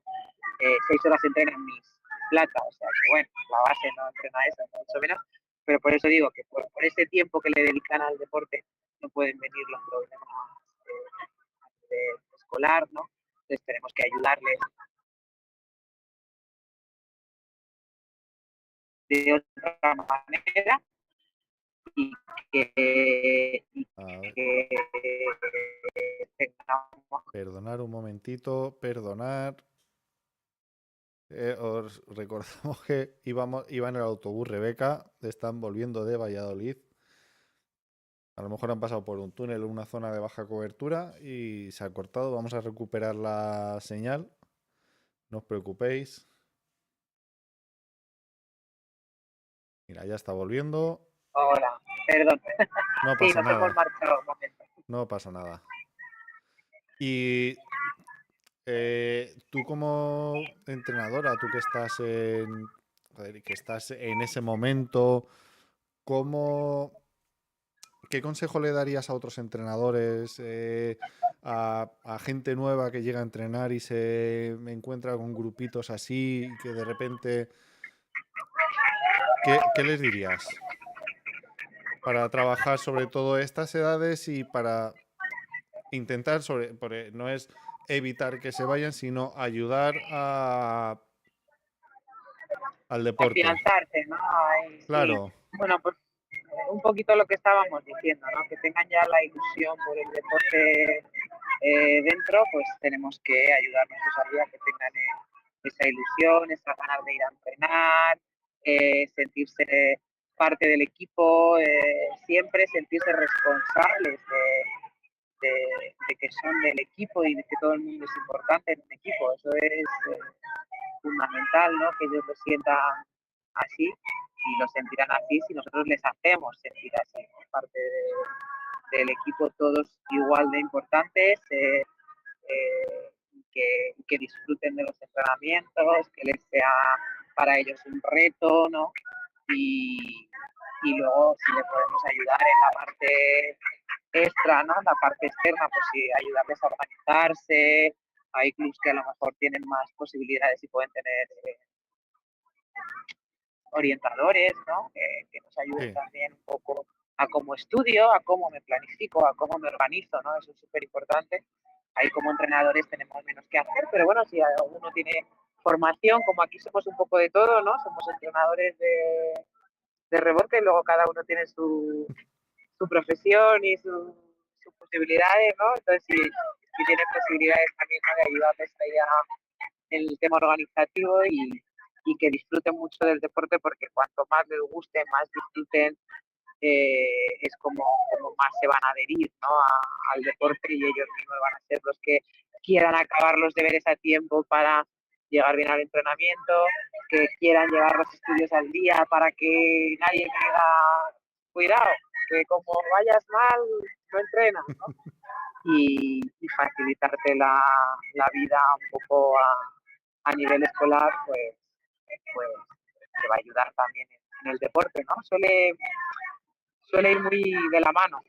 6 horas entrenan mis plata, o sea que bueno, la base no entrena eso, mucho menos, pero por eso digo que por ese tiempo que le dedican al deporte no pueden venir los problemas escolar, ¿no? Entonces tenemos que ayudarles de otra manera y A ver, que tengamos. perdonar un momentito, perdonar. Os recordamos que iba en el autobús Rebeca, están volviendo de Valladolid. A lo mejor han pasado por un túnel o una zona de baja cobertura y se ha cortado. Vamos a recuperar la señal. No os preocupéis. Mira, ya está volviendo. Hola, perdón. No Sí, pasa nos hemos nada. marchado un momento. No pasa nada. Y tú como entrenadora, tú que estás joder, que estás en ese momento, ¿cómo, qué consejo le darías a otros entrenadores, a gente nueva que llega a entrenar y se encuentra con grupitos así y que de repente, qué les dirías para trabajar sobre todo estas edades y para intentar porque no es evitar que se vayan, sino ayudar al deporte? Afianzarse, ¿no? Ahí, sí. Claro, Bueno, pues un poquito lo que estábamos diciendo, ¿no? Que tengan ya la ilusión por el deporte dentro, pues tenemos que ayudarnos a que tengan esa ilusión, esa ganas de ir a entrenar, sentirse parte del equipo, siempre sentirse responsables de que son del equipo y de que todo el mundo es importante en un equipo. Eso es fundamental, ¿no? Que ellos lo sientan así y lo sentirán así si nosotros les hacemos sentir así, ¿no? Parte del equipo, todos igual de importantes, que disfruten de los entrenamientos, que les sea para ellos un reto, ¿no? Y luego si le podemos ayudar en la parte extra, ¿no? La parte externa, pues sí, ayudarles a organizarse. Hay clubs que a lo mejor tienen más posibilidades y pueden tener orientadores, ¿no? Que nos ayuden sí, también un poco a cómo estudio, a cómo me planifico, a cómo me organizo, ¿no? Eso es súper importante. Ahí como entrenadores tenemos menos que hacer, pero bueno, si alguno tiene formación, como aquí somos un poco de todo, ¿no? Somos entrenadores de rebote, luego cada uno tiene su profesión y sus posibilidades, ¿no? Entonces, si tienes posibilidades también, ¿no?, de ayudarles ahí en el tema organizativo y que disfruten mucho del deporte, porque cuanto más les guste, más disfruten, es como más se van a adherir, ¿no?, al deporte, y ellos mismos van a ser los que quieran acabar los deberes a tiempo para llegar bien al entrenamiento, que quieran llevar los estudios al día para que nadie me diga, cuidado, que como vayas mal, no entrenas, ¿no? Y facilitarte la vida un poco a nivel escolar, pues te va a ayudar también en el deporte, ¿no? Suele ir muy de la mano,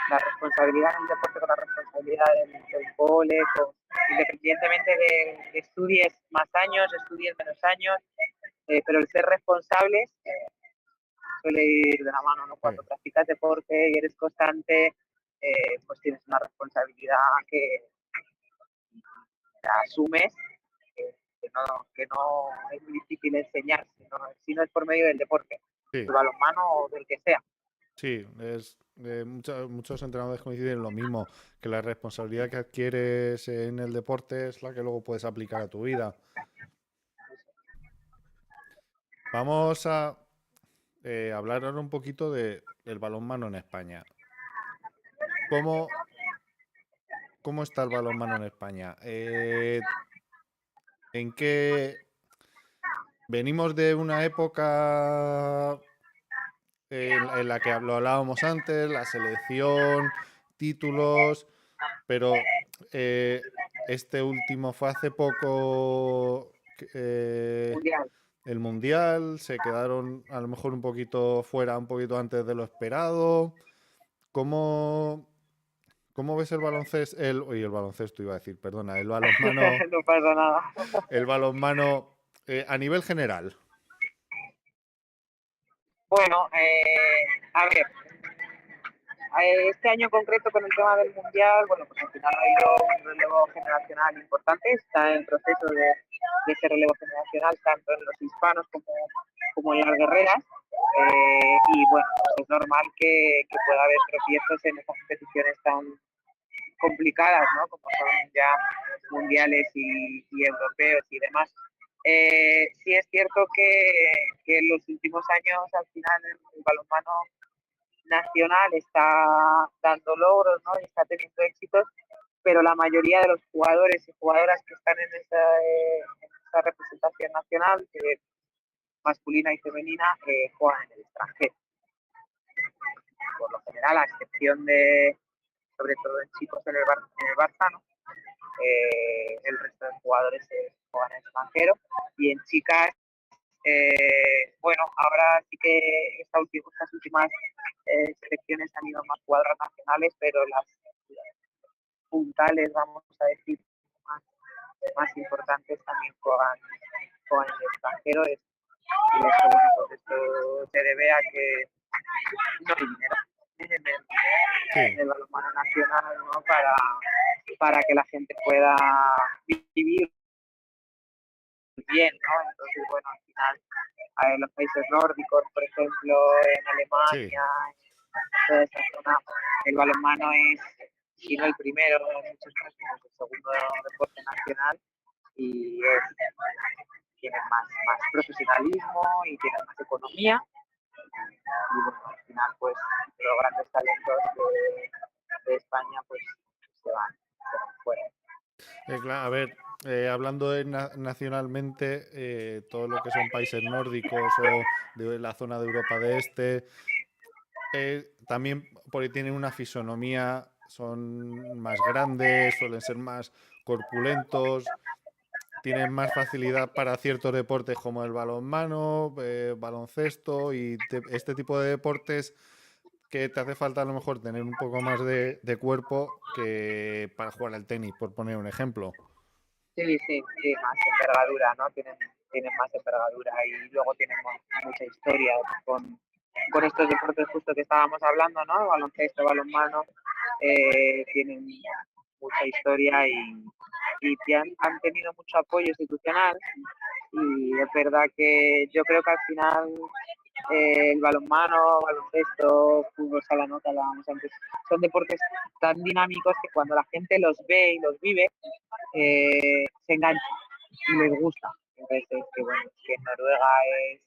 la responsabilidad en el deporte con la responsabilidad del cole, independientemente de que estudies más años, estudies menos años, pero el ser responsables suele ir de la mano, ¿no? Sí, Cuando practicas deporte y eres constante, pues tienes una responsabilidad que la asumes, que no es muy difícil enseñar, si no es por medio del deporte, sí, el balonmano o del que sea. sí. Muchos entrenadores coinciden en lo mismo, que la responsabilidad que adquieres en el deporte es la que luego puedes aplicar a tu vida. Vamos a hablar ahora un poquito del balonmano en España. ¿Cómo, cómo está el balonmano en España? ¿En qué venimos de una época en la que lo hablábamos antes, la selección, títulos, pero este último fue hace poco, Mundial. el Mundial, se quedaron a lo mejor un poquito fuera, un poquito antes de lo esperado. ¿Cómo, cómo ves el baloncesto? Oye, el baloncesto iba a decir, perdona, No pasa nada. el balonmano a nivel general. Bueno, a ver, este año en concreto con el tema del Mundial, bueno, pues al final ha habido un relevo generacional importante, está en proceso de ese relevo generacional tanto en los hispanos como en las guerreras, y bueno, pues es normal que pueda haber tropiezos en estas competiciones tan complicadas, ¿no?, como son ya mundiales y europeos y demás. Sí es cierto que en los últimos años al final el balonmano nacional está dando logros, ¿no?, y está teniendo éxitos, pero la mayoría de los jugadores y jugadoras que están en esa representación nacional, masculina y femenina, juegan en el extranjero. Por lo general, a excepción de, sobre todo en chicos en el Barça, ¿no?, el resto de jugadores juegan en el extranjero, y en chicas, bueno, ahora sí que estas últimas selecciones han ido más jugadoras nacionales, pero las puntales, vamos a decir, más importantes también juegan en el extranjero. Y esto, bueno, pues esto se debe a que no hay dinero en Sí, el balonmano nacional, ¿no?, para que la gente pueda vivir bien, ¿no? Entonces, bueno, al final, en los países nórdicos, por ejemplo, en sí. Alemania, en toda esa zona, el balonmano es, si no el primero, en muchos casos, el segundo deporte nacional, y tienen más profesionalismo y tienen más economía, y bueno, al final, pues los grandes talentos de España, pues se van fuera. A ver, hablando nacionalmente, todo lo que son países nórdicos o de la zona de Europa de Este, también porque tienen una fisonomía, son más grandes, suelen ser más corpulentos, tienen más facilidad para ciertos deportes como el balonmano, baloncesto y este tipo de deportes que te hace falta a lo mejor tener un poco más de cuerpo que para jugar al tenis, por poner un ejemplo. Sí, sí, sí, más envergadura, ¿no? Tienen más envergadura y luego tienen mucha historia con estos deportes justo que estábamos hablando, ¿no? Baloncesto, balonmano, tienen mucha historia y y han tenido mucho apoyo institucional y es verdad que yo creo que al final el balonmano, baloncesto, fútbol sala, no, que hablábamos antes, son deportes tan dinámicos que cuando la gente los ve y los vive, se engancha y les gusta. Entonces, bueno, que en Noruega es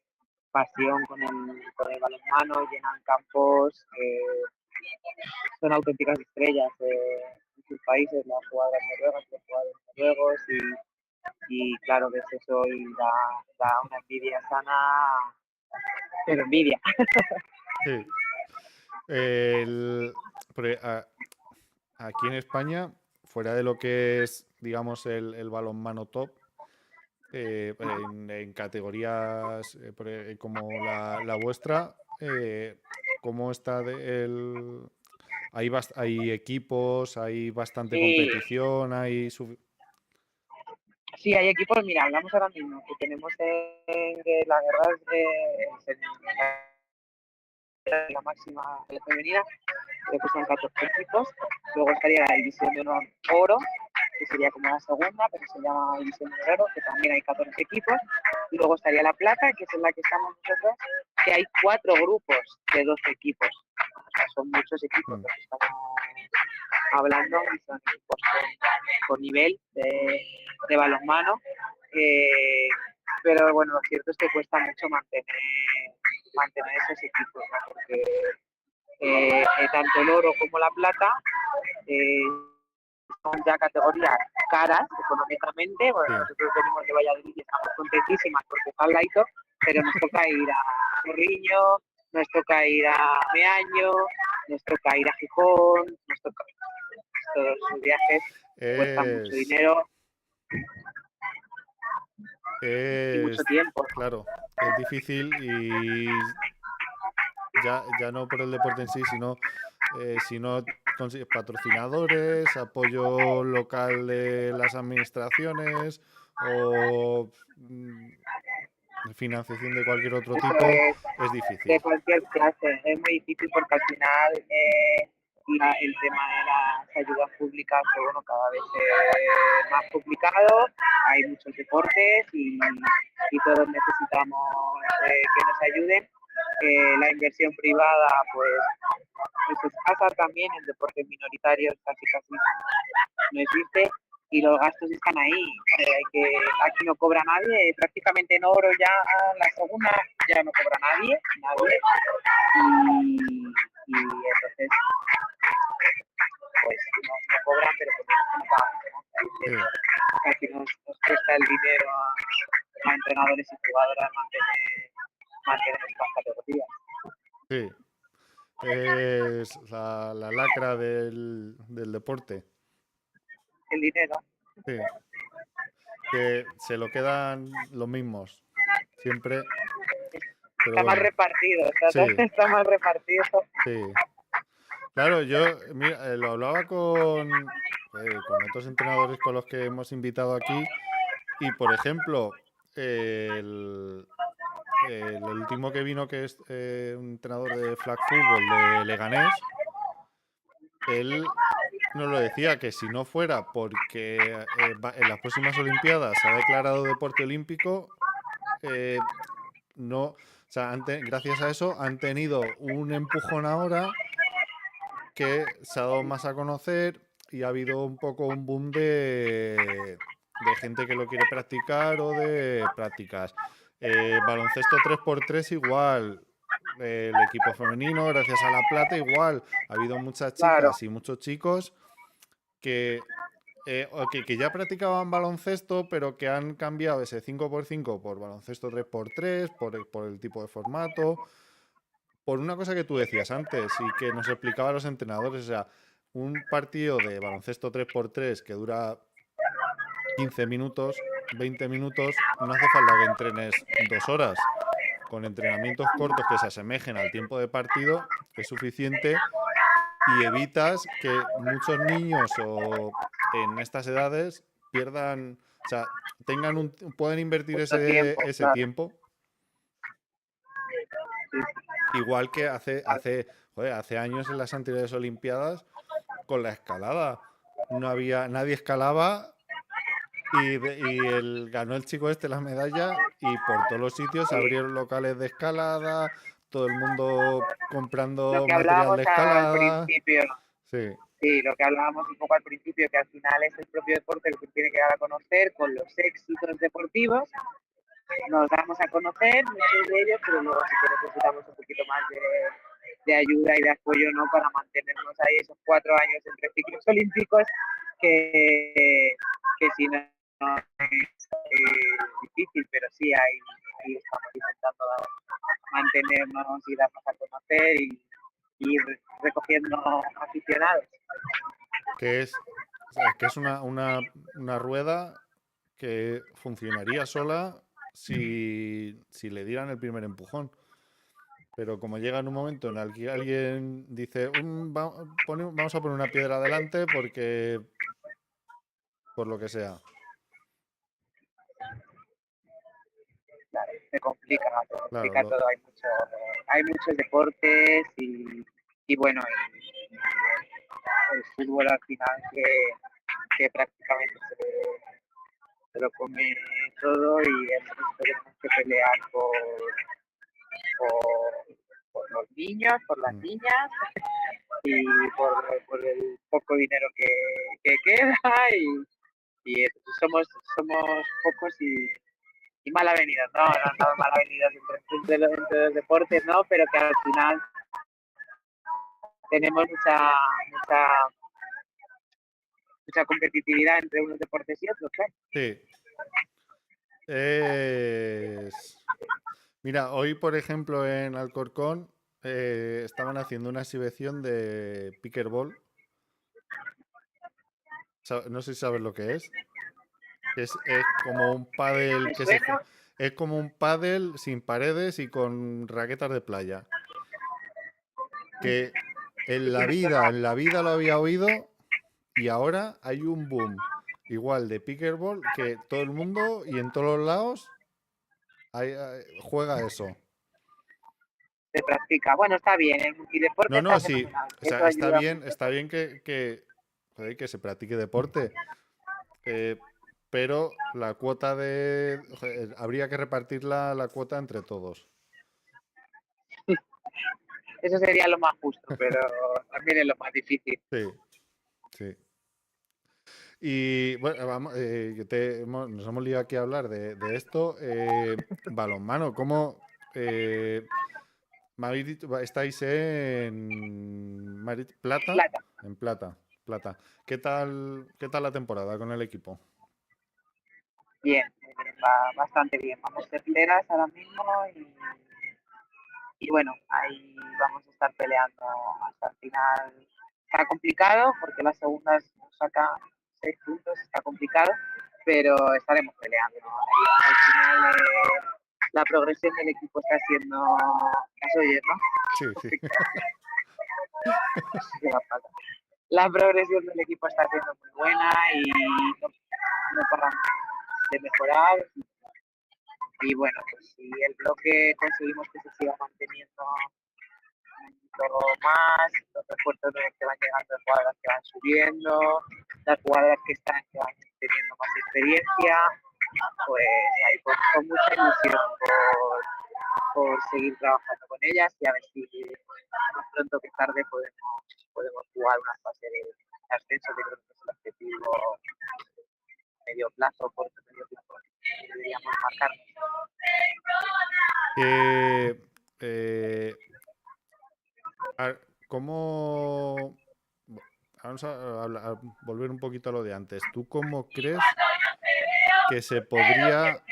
pasión con el balonmano, llenan campos, son auténticas estrellas en sus países, las jugadoras noruegas, los jugadores noruegos y claro que eso y da una envidia sana, pero envidia. Sí. El- porque aquí en España, fuera de lo que es, digamos, el balonmano top, en categorías como la vuestra, ¿cómo está hay equipos, hay bastante Sí, competición, sí, hay equipos, mira, hablamos ahora mismo que tenemos que la verdad es la máxima de la femenina, creo que son 14 equipos. Luego estaría la división de honor oro, que sería como la segunda, pero se llama división de oro, que también hay 14 equipos. Y luego estaría la plata, que es en la que estamos nosotros, que hay 4 grupos de 12 equipos. O sea, son muchos equipos Mm, los que estamos hablando y son equipos con nivel de balonmano. Eh, pero bueno, lo cierto es que cuesta mucho mantener esos equipos, ¿no? Porque tanto el oro como la plata eh, son ya categorías caras económicamente. Bueno, sí. nosotros venimos de Valladolid y estamos contentísimas porque está al lado, pero nos toca ir a Corriño, nos toca ir a Meaño, nos toca ir a Gijón, nos toca todos sus viajes, cuestan mucho Es, dinero y mucho es, tiempo. claro, es difícil y ya no por el deporte en sí, sino si no consigues patrocinadores, apoyo local de las administraciones o financiación de cualquier otro Eso tipo, es es de difícil. cualquier clase. Es muy difícil porque al final el tema de las ayudas públicas, pues bueno, cada vez es más complicado. Hay muchos deportes y todos necesitamos que nos ayuden. La inversión privada, pues es escasa también, en deportes minoritarios casi no existe y los gastos están ahí. Aquí no cobra nadie, prácticamente en oro ya la segunda ya no cobra nadie y entonces pues no cobran, pero pues no pagan, ¿no? Sí, Casi nos cuesta el dinero a entrenadores y jugadoras mantener estas categorías. sí. Es la lacra del deporte. El dinero Sí. Que se lo quedan los mismos. Siempre. Pero está mal bueno. repartido, Sí, está mal repartido. sí. Claro, yo mira, lo hablaba con otros entrenadores con los que hemos invitado aquí. Y por ejemplo, el, el último que vino, que es un entrenador de flag football de Leganés, él nos lo decía que si no fuera porque en las próximas Olimpiadas se ha declarado deporte olímpico, eh, no, o sea, gracias a eso han tenido un empujón ahora que se ha dado más a conocer y ha habido un poco un boom de gente que lo quiere practicar o de prácticas. Baloncesto 3x3 igual. El equipo femenino, gracias a la plata, igual. Ha habido muchas Claro, chicas y muchos chicos que ya practicaban baloncesto, pero que han cambiado ese 5x5 por baloncesto 3x3, por el tipo de formato, por una cosa que tú decías antes y que nos explicaba los entrenadores, o sea, un partido de baloncesto 3x3 que dura 15 minutos, 20 minutos, no hace falta que entrenes 2 horas. Con entrenamientos cortos que se asemejen al tiempo de partido es suficiente y evitas que muchos niños o en estas edades pierdan, o sea, pueden invertir mucho ese, tiempo, ese claro. tiempo. Sí, Igual que hace años en las anteriores Olimpiadas con la escalada. No había, nadie escalaba Ganó el chico este la medalla y por todos los sitios se Sí, abrieron locales de escalada, todo el mundo lo comprando que material hablábamos de al escalada. principio, Sí, sí, lo que hablábamos un poco al principio, que al final es el propio deporte el que tiene que dar a conocer con los éxitos deportivos. Nos damos a conocer muchos de ellos, pero luego sí que necesitamos un poquito más de ayuda y de apoyo, ¿no? Para mantenernos ahí esos 4 años entre ciclos olímpicos, que si no, no es difícil, pero sí ahí estamos intentando mantenernos y darnos a conocer y ir recogiendo aficionados. que es, o sea, que es una rueda que funcionaría sola si le dieran el primer empujón. Pero como llega en un momento en el que alguien dice, vamos a poner una piedra adelante porque, por lo que sea. Claro, se Claro, complica todo, hay muchos deportes y bueno, el fútbol al final que prácticamente se lo come todo y el resto tenemos que pelear por, por los niños, por las mm, niñas y por el poco dinero que queda y somos pocos y mal avenidos, ¿no? No mal avenidos entre los deportes, ¿no? Pero que al final tenemos mucha competitividad entre unos deportes y otros, ¿eh? sí. Es... Mira, hoy, por ejemplo, en Alcorcón estaban haciendo una exhibición de pickleball. No sé si sabes lo que es. Es como un pádel Me que suena, es como un pádel sin paredes y con raquetas de playa. Que sí que me suena. en la vida lo había oído y ahora hay un boom igual de pickleball que todo el mundo y en todos los lados juega eso. Se practica. Bueno, está bien, el multideporte No, está no, sí. fenomenal. O Eso sea, ayuda mucho. está bien joder, que se practique deporte. eh, pero la cuota joder, habría que repartir la cuota entre todos. Eso sería lo más justo, pero también es lo más difícil. Sí, sí. Y bueno, nos hemos liado aquí a hablar de esto. Balonmano, ¿cómo me habéis estáis en Plata? Plata. En Plata, Plata. Qué tal la temporada con el equipo? Bien, va bastante bien. Vamos terceras ahora mismo y bueno, ahí vamos a estar peleando hasta el final. Está complicado porque las segundas nos sacan 6 puntos, está complicado, pero estaremos peleando, ¿no? Al final la progresión del equipo está siendo, las oyes, ¿no? Sí, sí. La progresión del equipo está siendo muy buena y no paramos de mejorar y bueno, pues si el bloque conseguimos que se siga manteniendo todo más, los refuerzos que van llegando de jugadoras que van subiendo, las jugadoras que están que van teniendo más experiencia, pues ahí con mucha ilusión por seguir trabajando con ellas y a ver si más pronto que tarde podemos jugar una fase de ascenso que creo que es el objetivo medio plazo, corto, medio plazo que deberíamos marcar. Eh, eh, ¿Cómo... Vamos a volver un poquito a lo de antes. ¿Tú cómo crees que se podría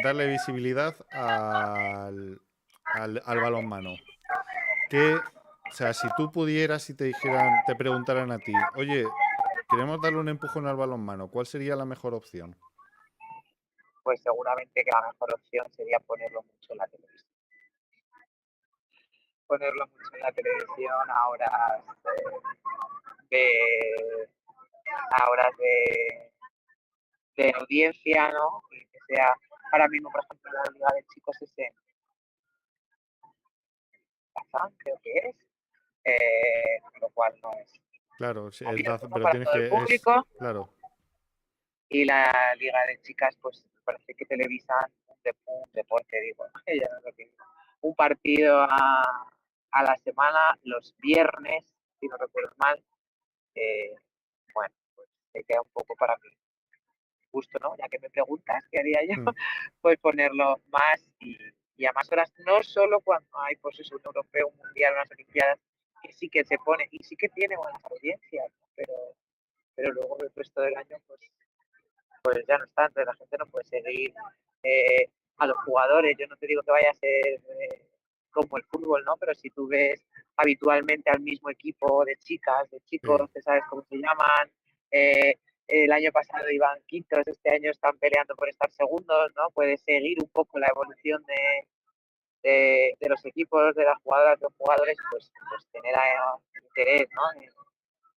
darle visibilidad al balonmano? O sea, si tú pudieras y te preguntaran a ti, oye, queremos darle un empujón al balonmano, ¿cuál sería la mejor opción? Pues seguramente que la mejor opción sería ponerlo mucho en la televisión. Ponerlo mucho en la televisión a de, a horas de audiencia, ¿no? Y que sea, ahora mismo, por ejemplo, la Liga de Chicos es en Kazán, creo que es, lo cual no es Claro, sí, abierto, ¿no? pero Para tienes todo el que, público. claro, y la liga de chicas, pues parece que televisan un deporte, digo, ya no lo que digo, un partido a la semana, los viernes, si no recuerdo mal. eh, bueno, pues se queda un poco para mí gusto, ¿no? Ya que me preguntas qué haría yo, Mm, pues ponerlo más y a más horas, no solo cuando hay pues eso, un europeo, un mundial, unas olimpiadas, que sí que se pone y sí que tiene buenas audiencias, ¿no? Pero luego el resto del año pues ya no está, entonces la gente no puede seguir a los jugadores. Yo no te digo que vaya a ser como el fútbol, ¿no? Pero si tú ves habitualmente al mismo equipo de chicas, de sí. chicos, que sabes cómo se llaman, eh, el año pasado iban quintos, este año están peleando por estar segundos, ¿no? Puedes seguir un poco la evolución de los equipos, de las jugadoras, de los jugadores, pues genera interés, ¿no?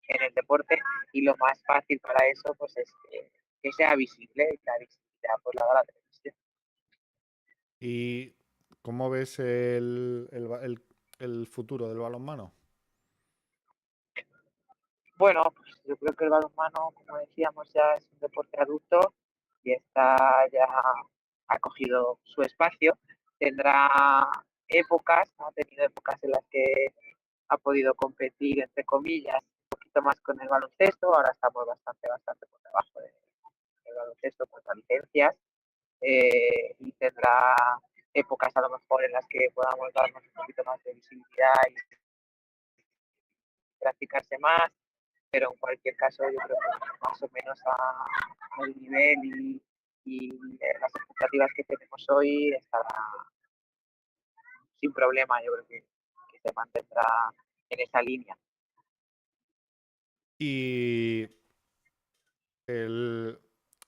En el deporte y lo más fácil para eso pues es que sea visible y que la visibilidad pues la da la televisión. ¿Y cómo ves el futuro del balonmano? Bueno, pues yo creo que el balonmano, como decíamos, ya es un deporte adulto y está ya ha cogido su espacio. Tendrá épocas, ¿no? Ha tenido épocas en las que ha podido competir, entre comillas, un poquito más con el baloncesto. Ahora estamos bastante por debajo del baloncesto por las licencias. Y tendrá épocas a lo mejor en las que podamos darnos un poquito más de visibilidad y practicarse más, pero en cualquier caso yo creo que más o menos al nivel y las expectativas que tenemos hoy estará sin problema, yo creo que se mantendrá en esa línea. Y el,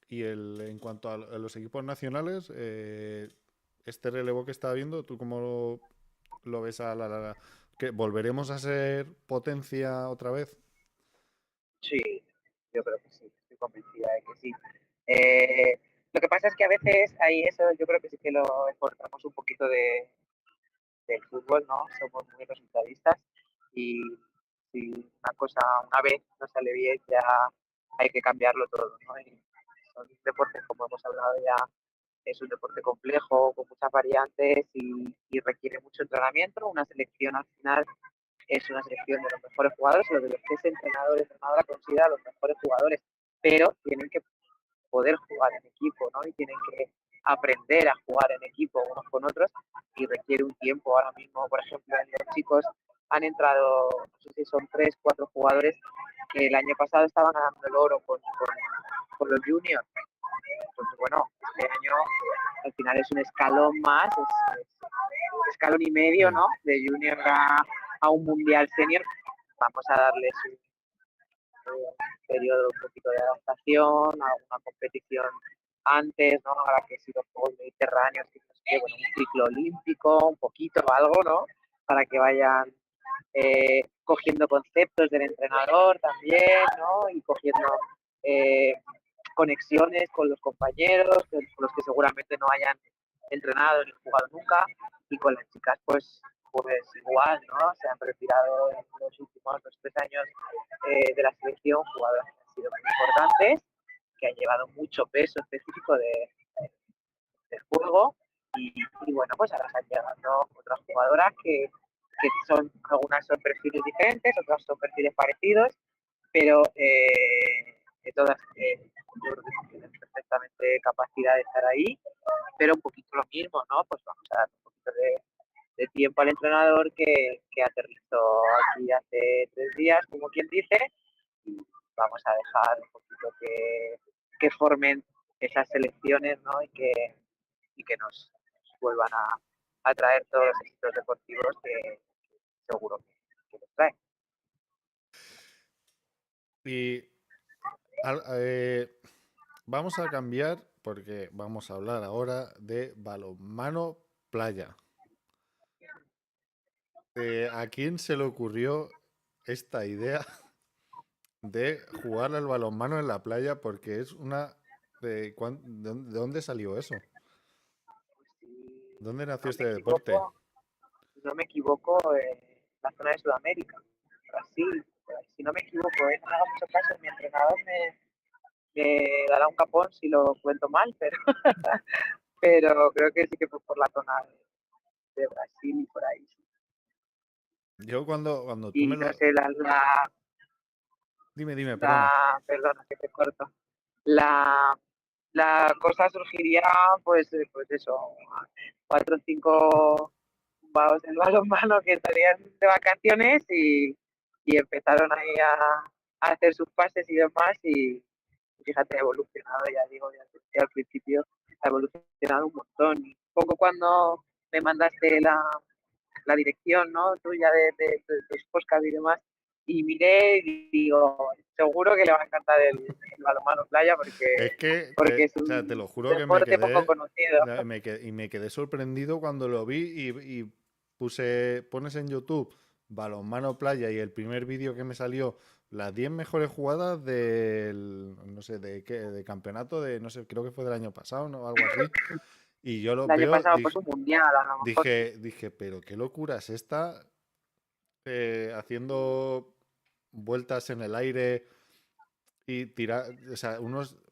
en cuanto a los equipos nacionales, este relevo que está habiendo, ¿tú cómo lo ves que volveremos a ser potencia otra vez? Sí, yo creo que sí, estoy convencida de que sí. Eh, lo que pasa es que a veces ahí eso yo creo que sí que lo exportamos un poquito del fútbol, ¿no? Somos muy resultadistas y si una cosa una vez no sale bien ya hay que cambiarlo todo, ¿no? Y son deportes, como hemos hablado ya, es un deporte complejo, con muchas variantes y requiere mucho entrenamiento. Una selección al final es una selección de los mejores jugadores, lo de los que ese entrenador o entrenadora considera los mejores jugadores, pero tienen que poder jugar en equipo, ¿no? Y tienen que aprender a jugar en equipo unos con otros y requiere un tiempo. Ahora mismo, por ejemplo, en los chicos han entrado, no sé si son 3, 4 jugadores que el año pasado estaban ganando el oro con los juniors. Entonces, bueno, este año al final es un escalón más, es un escalón y medio, Sí. ¿no? De junior a un mundial senior. Vamos a darles un periodo un poquito de adaptación, a una competición antes, ¿no? Ahora que si los Juegos Mediterráneos, que no sé qué, bueno, un ciclo olímpico, un poquito, algo, ¿no? Para que vayan cogiendo conceptos del entrenador también, ¿no? Y cogiendo eh, conexiones con los compañeros, con los que seguramente no hayan entrenado ni jugado nunca, y con las chicas, pues igual, ¿no? Se han retirado en los últimos 2 o 3 años de la selección jugadoras que han sido muy importantes, que han llevado mucho peso específico del juego, y bueno, pues ahora están llegando otras jugadoras que son, algunas son perfiles diferentes, otras son perfiles parecidos, pero todas yo creo que tienen perfectamente capacidad de estar ahí, pero un poquito lo mismo, ¿no? Pues vamos a dar un poquito de tiempo al entrenador que aterrizó aquí hace 3 días, como quien dice, y vamos a dejar un poquito que formen esas selecciones, ¿no? Y que nos vuelvan a traer todos los éxitos deportivos que seguro que nos traen. Y vamos a cambiar porque vamos a hablar ahora de balonmano playa. ¿A quién se le ocurrió esta idea de jugar al balonmano en la playa? Porque es una... ¿De dónde salió eso? ¿Dónde Si nació no me este deporte? equivoco, si no me equivoco, la zona de Sudamérica, Brasil, si no me equivoco, no me haga mucho caso, mi entrenador me me dará un capón si lo cuento mal, pero creo que sí que fue por la zona de Brasil y por ahí. Yo cuando tú me Y no lo... sé, Dime, perdona. perdona que te corto, la, la cosa surgiría, pues eso, 4 o 5 vaos del balonmano que salían de vacaciones y empezaron ahí a hacer sus pases y demás y fíjate, ha evolucionado, ya digo, ya desde al principio ha evolucionado un montón. Y un poco cuando me mandaste la dirección, ¿no? Tuya de tus podcasts y demás, y miré y digo, seguro que le va a encantar el balonmano playa Es que, porque es o sea, te un lo juro que me deporte poco quedé, conocido. y me quedé sorprendido cuando lo vi y pones en YouTube balonmano playa y el primer vídeo que me salió, las 10 mejores jugadas del, no sé, de campeonato de, no sé, creo que fue del año pasado, ¿no? Algo así. Y yo lo El año veo, pasado pues un mundial, a lo mejor sí. dije, pero qué locura es esta, haciendo vueltas en el aire y tirar, o sea,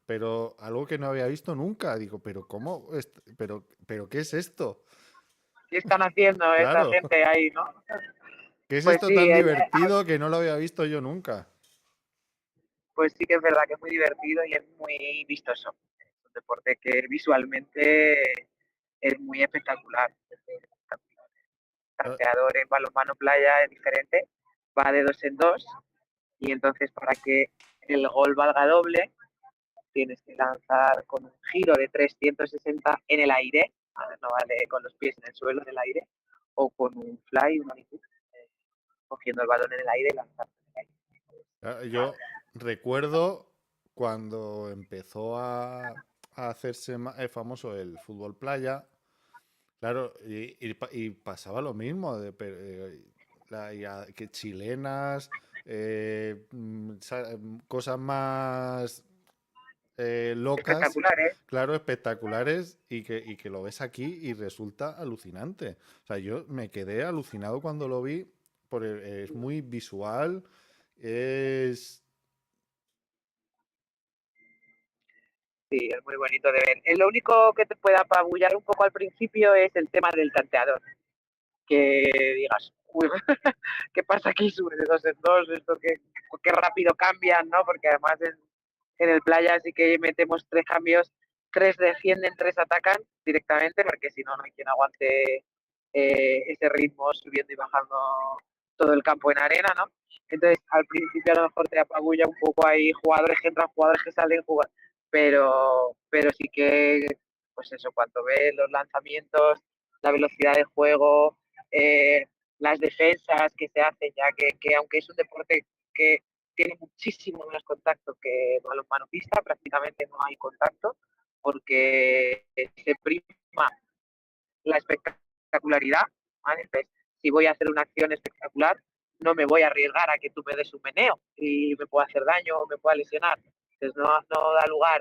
pero algo que no había visto nunca. Digo, pero ¿cómo? Pero ¿qué es esto? ¿Qué están haciendo esta Claro, gente ahí, no? ¿qué es Pues esto sí, tan divertido que no lo había visto yo nunca? pues sí que es verdad que es muy divertido y es muy vistoso. Es un deporte que visualmente es muy espectacular. Ah, Tanteador en balonmano playa es diferente, va de dos en dos y entonces para que el gol valga doble tienes que lanzar con un giro de 360 en el aire, no vale con los pies en el suelo en el aire, o con un fly, un maniquí, cogiendo el balón en el aire y lanzando en el aire. Yo recuerdo cuando empezó a hacerse famoso el fútbol playa, claro, y pasaba lo mismo, que chilenas, cosas más locas, Espectacular, ¿eh? claro, espectaculares, y que lo ves aquí y resulta alucinante. O sea, yo me quedé alucinado cuando lo vi, porque es muy visual, es... Sí, es muy bonito de ver. Lo único que te puede apabullar un poco al principio es el tema del tanteador. Que digas, uy, ¿qué pasa aquí? Sube de dos en dos, esto qué rápido cambian, ¿no? Porque además en el playa sí que metemos 3 cambios, 3 defienden, 3 atacan directamente, porque si no, no hay quien aguante ese ritmo subiendo y bajando todo el campo en arena, ¿no? Entonces, al principio a lo mejor te apabulla un poco ahí jugadores que entran, jugadores que salen, pero sí que, pues eso, cuando ves los lanzamientos, la velocidad de juego, eh, las defensas que se hacen, ya que aunque es un deporte que tiene muchísimo menos contacto que balonmano pista, prácticamente no hay contacto, porque se prima la espectacularidad, ¿vale? Entonces, si voy a hacer una acción espectacular, no me voy a arriesgar a que tú me des un meneo y me pueda hacer daño o me pueda lesionar. Entonces, no da lugar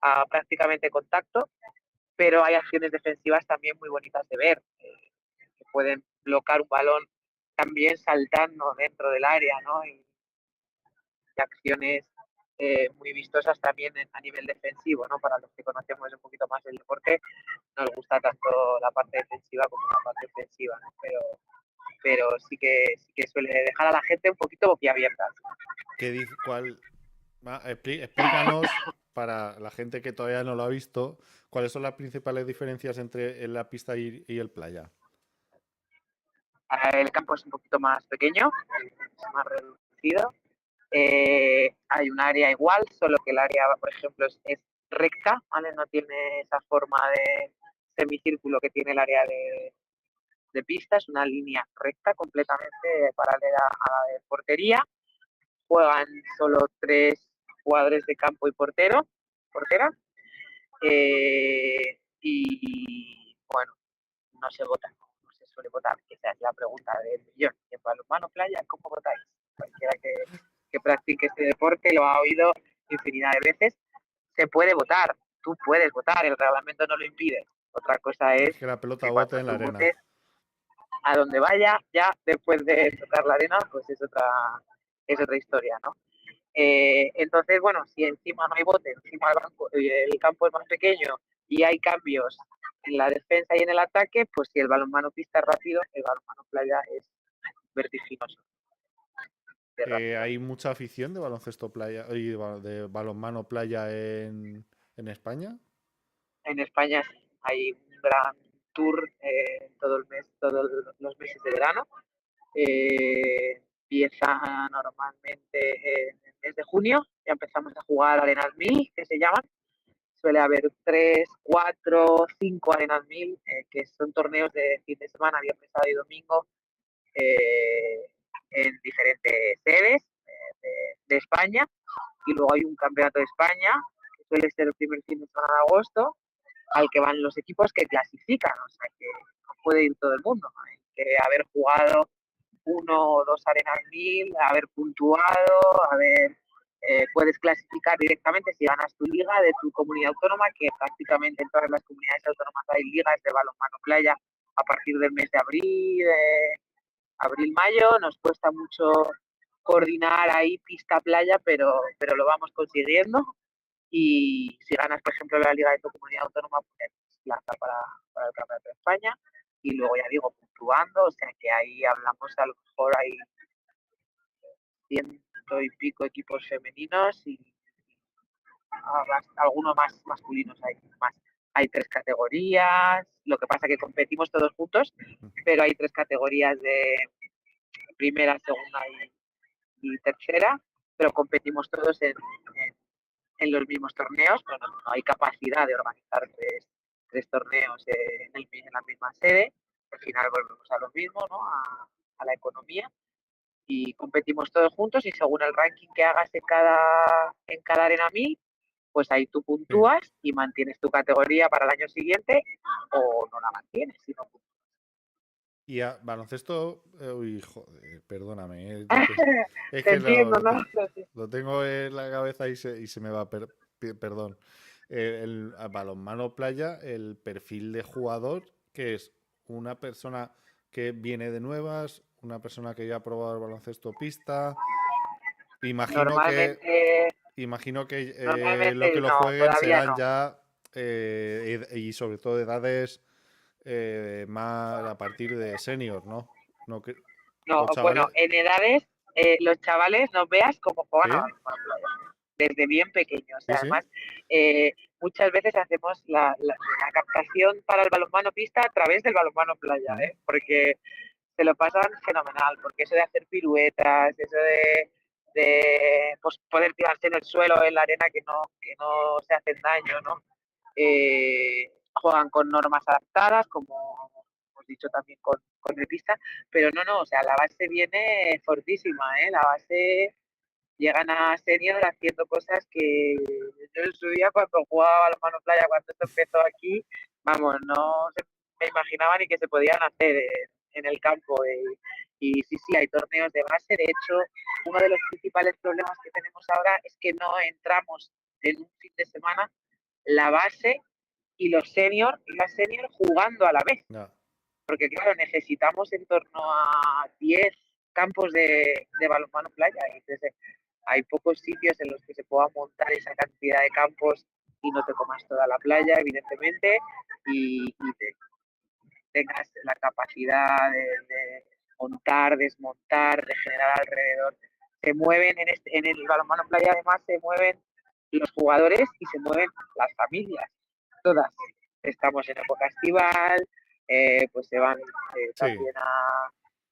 a prácticamente contacto, pero hay acciones defensivas también muy bonitas de ver, que pueden bloquear un balón también saltando dentro del área, ¿no? Y acciones muy vistosas también a nivel defensivo, ¿no? Para los que conocemos un poquito más el deporte, nos gusta tanto la parte defensiva como la parte ofensiva, ¿no? Pero sí que suele dejar a la gente un poquito boquiabierta. ¿Cuál? Explícanos, para la gente que todavía no lo ha visto, cuáles son las principales diferencias entre la pista y el playa. El campo es un poquito más pequeño, es más reducido. Hay un área igual, solo que el área, por ejemplo, es recta, ¿vale? No tiene esa forma de semicírculo que tiene el área de pista, es una línea recta completamente paralela a la de portería. Juegan solo 3 jugadores de campo y portera. Y bueno, no se vota, no se suele votar, que esa es la pregunta del millón. En balonmano playa, ¿cómo votáis? Cualquiera que practique este deporte lo ha oído infinidad de veces. Se puede votar, tú puedes votar, el reglamento no lo impide. Otra cosa Es es que la pelota que bote cuando en la tú arena. votes, a donde vaya, ya después de tocar la arena, pues es otra historia, ¿no? Entonces, bueno, si encima no hay bote, encima el campo es más pequeño y hay cambios en la defensa y en el ataque, pues si el balonmano pista es rápido, el balonmano playa es vertiginoso. Hay mucha afición de baloncesto playa y de balonmano playa en España. En España hay un gran tour todo el mes, todos los meses de verano. Empieza normalmente en el mes de junio, ya empezamos a jugar Arenas 1000, que se llaman. Suele haber 3, 4, 5 Arenas 1000, que son torneos de fin de semana, viernes, sábado y domingo, en diferentes sedes de España. Y luego hay un campeonato de España, que suele ser el primer fin de semana de agosto, al que van los equipos que clasifican, o sea que no puede ir todo el mundo. Hay que haber jugado 1 o 2 Arenas 1000, haber puntuado, puedes clasificar directamente si ganas tu liga de tu comunidad autónoma, que prácticamente en todas las comunidades autónomas hay ligas de balonmano playa a partir del mes de abril-mayo. Nos cuesta mucho coordinar ahí pista-playa, pero lo vamos consiguiendo. Y si ganas, por ejemplo, la liga de tu comunidad autónoma, pues plaza para el Campeonato de España. Y luego, ya digo, puntuando, o sea que ahí hablamos, a lo mejor hay 100 y pico equipos femeninos y algunos más masculinos hay 3 categorías, lo que pasa que competimos todos juntos, pero hay 3 categorías de primera, segunda y tercera, pero competimos todos en los mismos torneos, pero no hay capacidad de organizar 3 torneos en la misma sede. Al final volvemos a lo mismo, ¿no? A la economía, y competimos todos juntos, y según el ranking que hagas en cada Arena 1000, pues ahí tú Sí. puntúas y mantienes tu categoría para el año siguiente o no la mantienes. Si no, Y a baloncesto, uy, joder, perdóname. Es te que entiendo, ¿no? lo tengo en la cabeza y se me va, perdón. El balonmano playa, el perfil de jugador, que es una persona que viene de nuevas, una persona que ya ha probado el baloncesto pista. Imagino que, Normalmente, imagino que los que normalmente lo no, jueguen todavía serán no. ya, y sobre todo de edades más a partir de senior, ¿no? No que, No, los bueno, chavales, en edades, los chavales no veas cómo juegan a ¿sí? balonmano playa, desde bien pequeños. Sí, sí. Además, muchas veces hacemos la captación para el balonmano pista a través del balonmano playa, Mm. porque se lo pasan fenomenal, porque eso de hacer piruetas, eso pues, poder tirarse en el suelo, en la arena, que no se hacen daño, ¿no? Juegan con normas adaptadas, como hemos dicho también con el pista, pero no, o sea, la base viene fortísima, ¿eh? La base llegan a senior haciendo cosas que yo en su día, cuando jugaba a la mano playa, cuando esto empezó aquí, vamos, no se me imaginaba ni que se podían hacer en el campo. Y sí, hay torneos de base. De hecho, uno de los principales problemas que tenemos ahora es que no entramos en un fin de semana la base y los senior y las senior jugando a la vez, Ya. porque claro, necesitamos en torno a 10 campos de balonmano playa. Y entonces hay pocos sitios en los que se pueda montar esa cantidad de campos y no te comas toda la playa, evidentemente, y tengas la capacidad de montar, desmontar, de generar alrededor. Se mueven en el balonmano playa, además se mueven los jugadores y se mueven las familias, todas. Estamos en época estival, pues se van Sí. también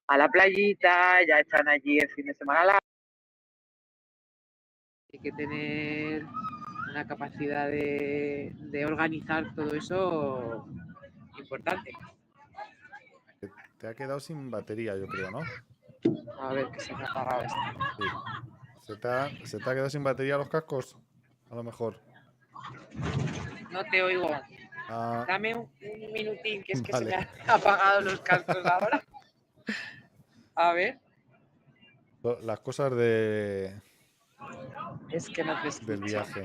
a la playita, ya echan allí el fin de semana largo. Hay que tener una capacidad de organizar todo eso importante. Te ha quedado sin batería, yo creo, ¿no? A ver, que se me ha apagado esto. Sí. ¿Se te ha quedado sin batería los cascos? A lo mejor. No te oigo. Ah, Dame un minutín, que es que se me vale. han apagado los cascos ahora. A ver, Las cosas es que no te del escucho. viaje.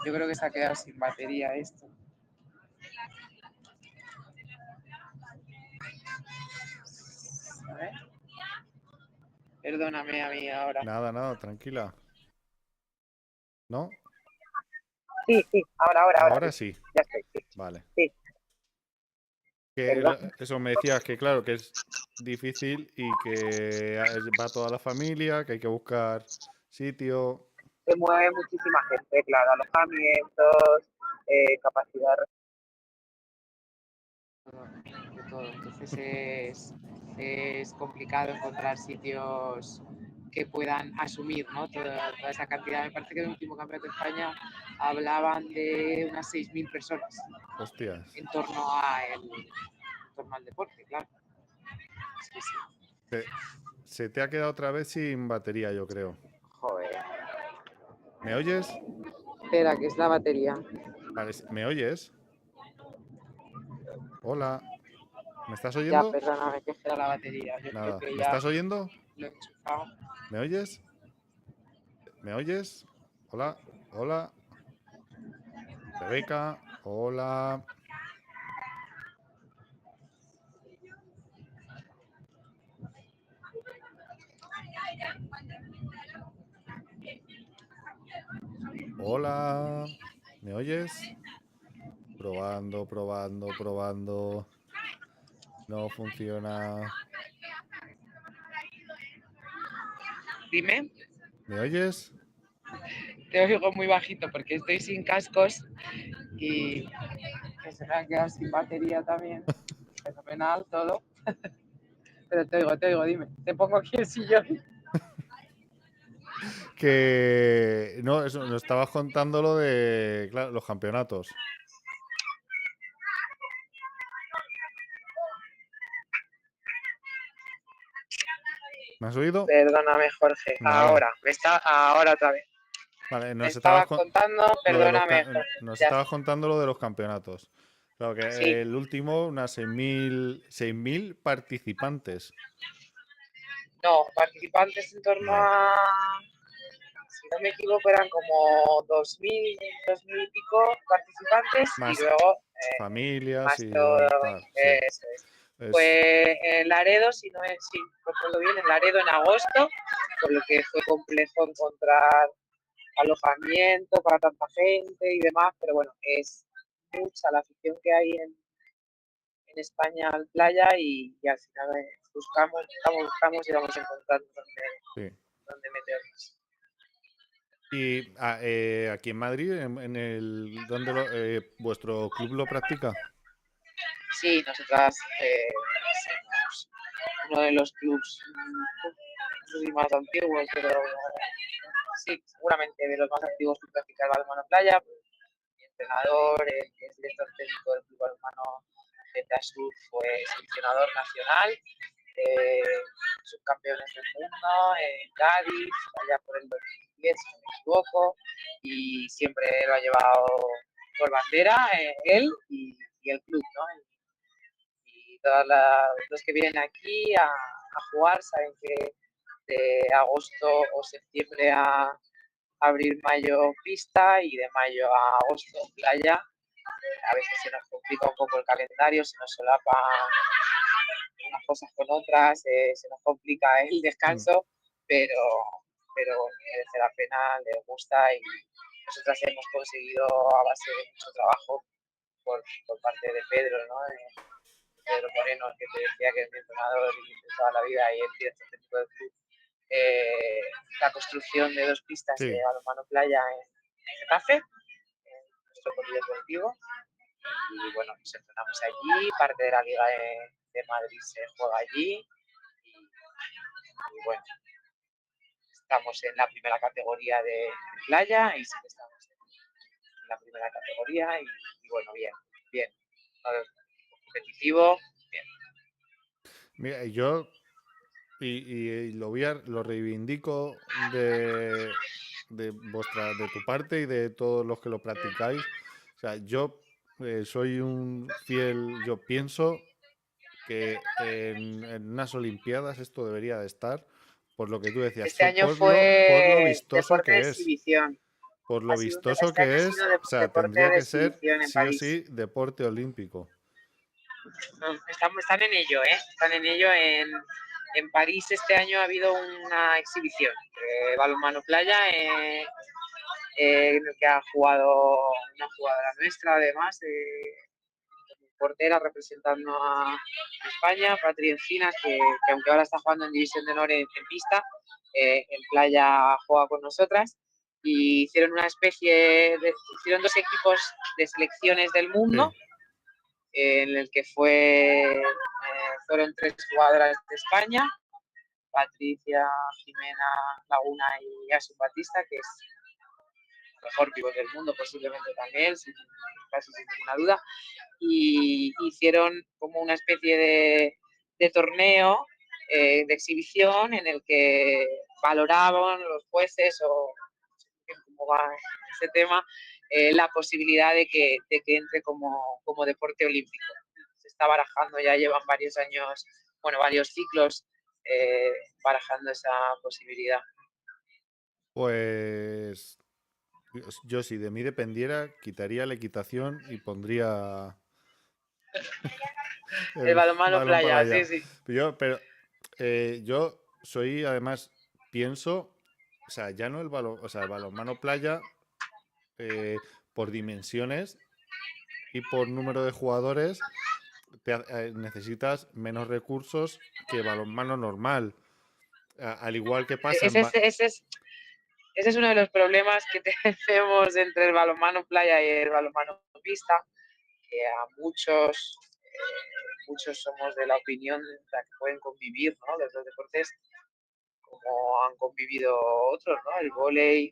Yo creo que se ha quedado sin batería esto. A ver. Perdóname a mí ahora. Nada, tranquila. ¿No? Sí, sí, ahora, Ahora sí. sí. Ya estoy, sí. Vale. Sí, Que perdón. eso me decías que, claro, que es difícil y que va toda la familia, que hay que buscar sitio. Se mueve muchísima gente, claro, alojamientos, capacidad de todo. Entonces es complicado encontrar sitios que puedan asumir, ¿no? Toda esa cantidad. Me parece que en el último campeonato de España hablaban de unas 6.000 personas Hostias. en torno al deporte, claro. Sí, sí. Se te ha quedado otra vez sin batería, yo creo. Joder. ¿Me oyes? Espera, que es la batería. Vale, ¿me oyes? Hola. ¿Me estás Ya, oyendo? perdóname, que era la batería. Yo creo Nada. que ¿Me ya estás oyendo? lo he enchufado. ¿Me oyes? ¿Me oyes? Hola, hola. Rebeca, hola. Hola. ¿Me oyes? Probando. No funciona. Dime, ¿Me oyes? te oigo muy bajito porque estoy sin cascos y que se me ha quedado sin batería también. Fenomenal todo. Pero te oigo, dime. Te pongo aquí el sillón. Que no, eso, nos estabas contando lo de claro, los campeonatos. ¿Me has oído? Perdóname, Jorge. Nada. Ahora otra vez. Vale, Me estabas contando, lo de los perdóname, Jorge. nos Ya estabas está. contando lo de los campeonatos. Claro Sí, que el último, unas 6.000 participantes. no, participantes en torno No. a, si no me equivoco, eran como 2.000 y pico participantes y Más luego familias más todo. y tal. Sí. Eso es. Es, Fue en Laredo, si no es, sí, recuerdo bien, en Laredo en agosto, por lo que fue complejo encontrar alojamiento para tanta gente y demás, pero bueno, es mucha la afición que hay en España al playa y al final buscamos y vamos encontrando sí. dónde meternos. Y aquí en Madrid, en el, ¿dónde vuestro club lo practica? Sí, nosotras somos uno de los clubs, no sé si más antiguos, pero sí, seguramente de los más antiguos que practica el balonmano playa. Mi entrenador, que es director técnico del club balonmano de Tasur, fue seleccionador nacional, subcampeones del mundo en Cádiz, allá por el 2010, si no me equivoco, y siempre lo ha llevado por bandera, él y el club, ¿no? Y todos los que vienen aquí a jugar saben que de agosto o septiembre a abril-mayo pista y de mayo a agosto playa. A veces se nos complica un poco el calendario, se nos solapa unas cosas con otras, se nos complica el Mm, descanso, pero, pero merece la pena, le gusta y nosotras hemos conseguido a base de mucho trabajo por parte de Pedro, ¿no? Pedro Moreno, que te decía que es mi entrenador y de toda la vida y el director técnico del club, la construcción de 2 pistas de sí. balonmano playa en Getafe, en nuestro polideportivo. Y bueno, nos entrenamos allí, parte de la Liga de Madrid se juega allí. Y bueno, estamos en la primera categoría de playa y sí que estamos en la primera categoría y bueno, bien. Competitivo, bien. Mira, yo y lo reivindico de tu parte y de todos los que lo practicáis. O sea, yo soy un fiel, yo pienso que en unas Olimpiadas esto debería de estar, por lo que tú decías, Este año por lo fue vistoso deporte de que es. exhibición. Por lo vistoso Este año ha que sido es, o sea, deporte tendría de que ser exhibición en sí o París. sí deporte olímpico. Están en ello, ¿eh? Están en ello En París este año ha habido una exhibición de balonmano playa en el que ha jugado una jugadora nuestra, además, portera representando a España, Patri Encinas, que aunque ahora está jugando en División de Honor en pista, en playa juega con nosotras. Y hicieron una especie de, hicieron dos equipos de selecciones del mundo, Sí. en el que fueron tres jugadoras de España, Patricia, Jimena Laguna y Asun Batista, que es el mejor pívot del mundo posiblemente también, casi sin ninguna duda, y hicieron como una especie de torneo de exhibición en el que valoraban los jueces o cómo va ese tema, la posibilidad de que entre como deporte olímpico. Se está barajando, ya llevan varios años, bueno, varios ciclos barajando esa posibilidad. Pues yo si de mí dependiera, quitaría la equitación y pondría El el balonmano balón playa, sí, playa. sí. Yo soy, además, pienso, o sea, ya no el balón, o sea, el balonmano playa, por dimensiones y por número de jugadores, necesitas menos recursos que balonmano normal. Al igual que pasa en... Ese es, ese es Ese es uno de los problemas que tenemos entre el balonmano playa y el balonmano pista, que a muchos somos de la opinión de que pueden convivir, ¿no? Los dos deportes como han convivido otros, ¿no? El vóley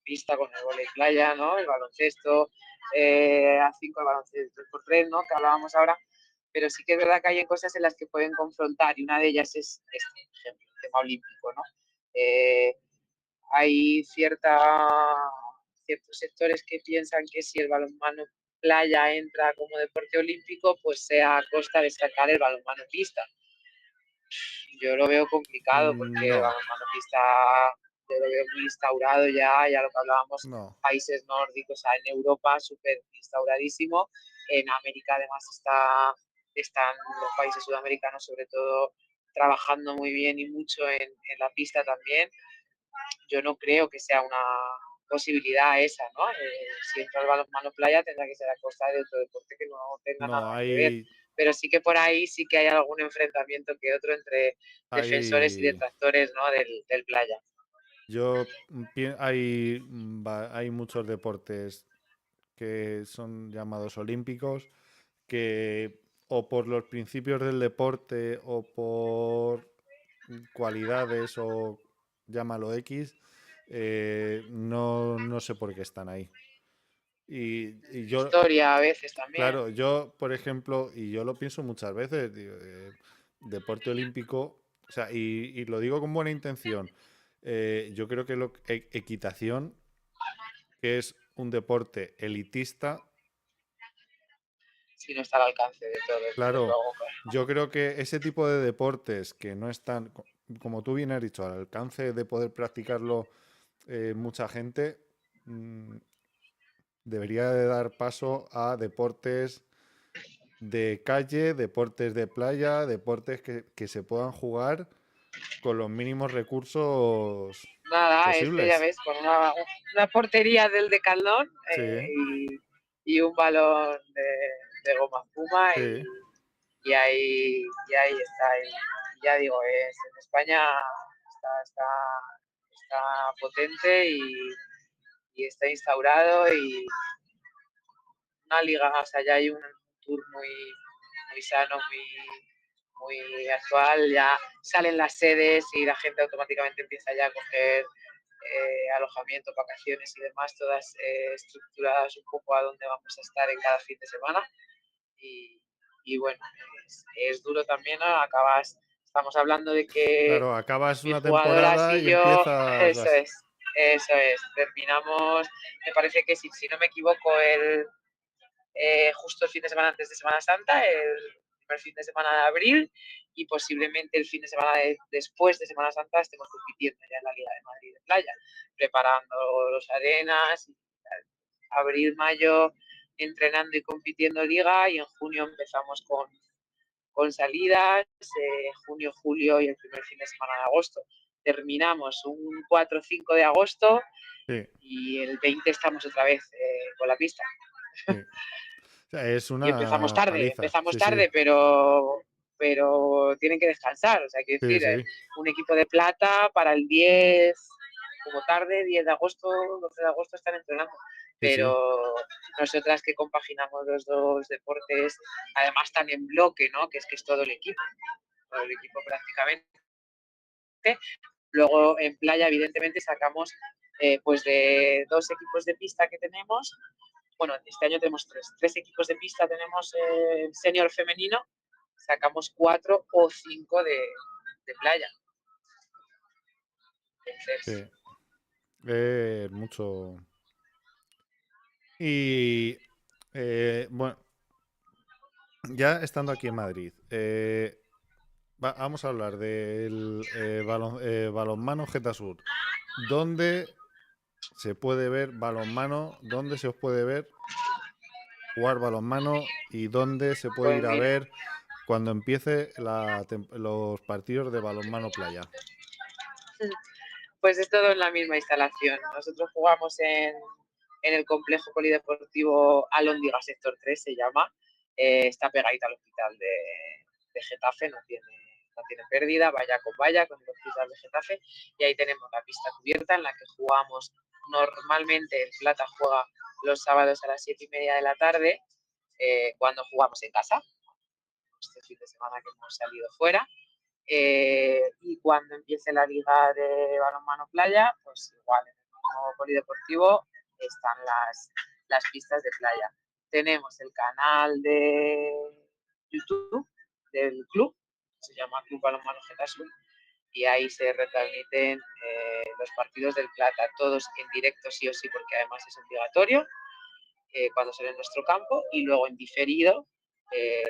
pista con el vóley playa, ¿no? El baloncesto A5, el baloncesto por 3, ¿no? Que hablábamos ahora, pero sí que es verdad que hay cosas en las que pueden confrontar y una de ellas es este, por ejemplo, el tema olímpico, ¿no? Eh, hay ciertos sectores que piensan que si el balonmano playa entra como deporte olímpico, pues sea a costa de sacar el balonmano pista. Yo lo veo complicado porque el No, balonmano pista yo lo veo muy instaurado ya lo que hablábamos, no. países nórdicos, o sea, en Europa súper instauradísimo, en América además están los países sudamericanos sobre todo trabajando muy bien y mucho en la pista también. Yo no creo que sea una posibilidad esa, ¿no? Si entra el balonmano playa tendrá que ser a costa de otro deporte que no tenga No, nada que ver. Pero sí que por ahí sí que hay algún enfrentamiento que otro entre defensores y hay, detractores, ¿no? del playa. hay muchos deportes que son llamados olímpicos que o por los principios del deporte o por cualidades o llámalo X, no sé por qué están ahí. Y yo, Historia a veces también. claro, yo, por ejemplo, y yo lo pienso muchas veces, digo, deporte olímpico, o sea, y lo digo con buena intención, yo creo que equitación, que es un deporte elitista, Si no está al alcance de todos, desde claro, luego. Claro. yo creo que ese tipo de deportes que no están, como tú bien has dicho, al alcance de poder practicarlo mucha gente, mm, debería de dar paso a deportes de calle, deportes de playa, deportes que se puedan jugar con los mínimos recursos Nada, ya posibles. ves, con una portería del Decathlon Sí, y un balón de goma espuma sí. y ahí está. Y ya digo, en España está, está potente y está instaurado y una liga, o sea, ya hay un tour muy sano, muy actual, ya salen las sedes y la gente automáticamente empieza ya a coger alojamiento, vacaciones y demás, todas estructuradas un poco a dónde vamos a estar en cada fin de semana. Y, y bueno, es duro también, ¿no? Estamos hablando de que Claro, acabas mis una jugadoras temporada y y yo, empiezas eso las... es, eso es, terminamos, me parece que si no me equivoco, justo el fin de semana antes de Semana Santa, el primer fin de semana de abril, y posiblemente el fin de semana después de Semana Santa estemos compitiendo ya en la Liga de Madrid de Playa, preparando los arenas, abril, mayo entrenando y compitiendo liga y en junio empezamos con salidas, junio, julio y el primer fin de semana de agosto. Terminamos un 4 o 5 de agosto Sí, y el 20 estamos otra vez con la pista. sí. O sea, es Y una paliza. empezamos Sí, sí. tarde, pero tienen que descansar. O sea, quiero Sí, decir, sí. un equipo de plata para el 10, como tarde, 10 de agosto, 12 de agosto están entrenando. Sí, sí. Pero nosotras que compaginamos los dos deportes, además están en bloque, ¿no? Que es todo el equipo prácticamente. Luego en playa, evidentemente, sacamos pues de 2 equipos de pista que tenemos. Bueno, este año tenemos 3 equipos de pista, tenemos senior femenino, sacamos 4 o 5 de playa. Entonces, Sí. Mucho. Y bueno, ya estando aquí en Madrid, vamos a hablar del balonmano Getasur. ¿Dónde se puede ver balonmano? ¿Dónde se os puede ver jugar balonmano? ¿Y dónde se puede pues ir a mira, ver cuando empiece los partidos de balonmano playa? pues es todo en la misma instalación. Nosotros jugamos en el complejo polideportivo Alhóndiga Sector 3, se llama. Está pegadito al hospital de Getafe, no tiene pérdida, vaya con el hospital de Getafe. Y ahí tenemos la pista cubierta en la que jugamos normalmente. El Plata juega los sábados a las 7:30 de la tarde, cuando jugamos en casa. Este fin de semana que hemos salido fuera. Y cuando empiece la liga de balonmano playa, pues igual en el mismo polideportivo están las pistas de playa. Tenemos el canal de YouTube del club, se llama Club Balonmano Getasun, y ahí se retransmiten los partidos del Plata, todos en directo sí o sí, porque además es obligatorio cuando sale en nuestro campo, y luego en diferido eh,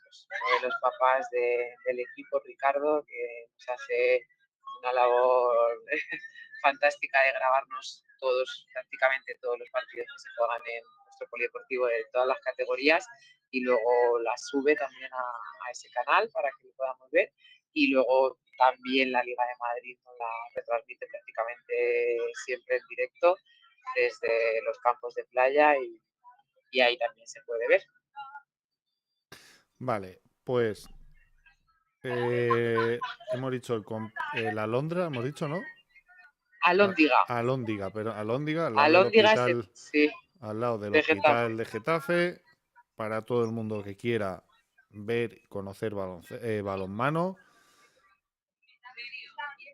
pues, uno de los papás del equipo, Ricardo, que nos hace una labor fantástica de grabarnos prácticamente todos los partidos que se juegan en nuestro polideportivo de todas las categorías, y luego las sube también a ese canal para que lo podamos ver, y luego también la Liga de Madrid nos la retransmite prácticamente siempre en directo desde los campos de playa, y ahí también se puede ver. Vale, pues hemos dicho la Alondra, hemos dicho, ¿no? Alhóndiga. Alhóndiga, pero Alhóndiga Alhóndiga, sí, al lado del de Getafe. hospital de Getafe, para todo el mundo que quiera ver y conocer balonmano,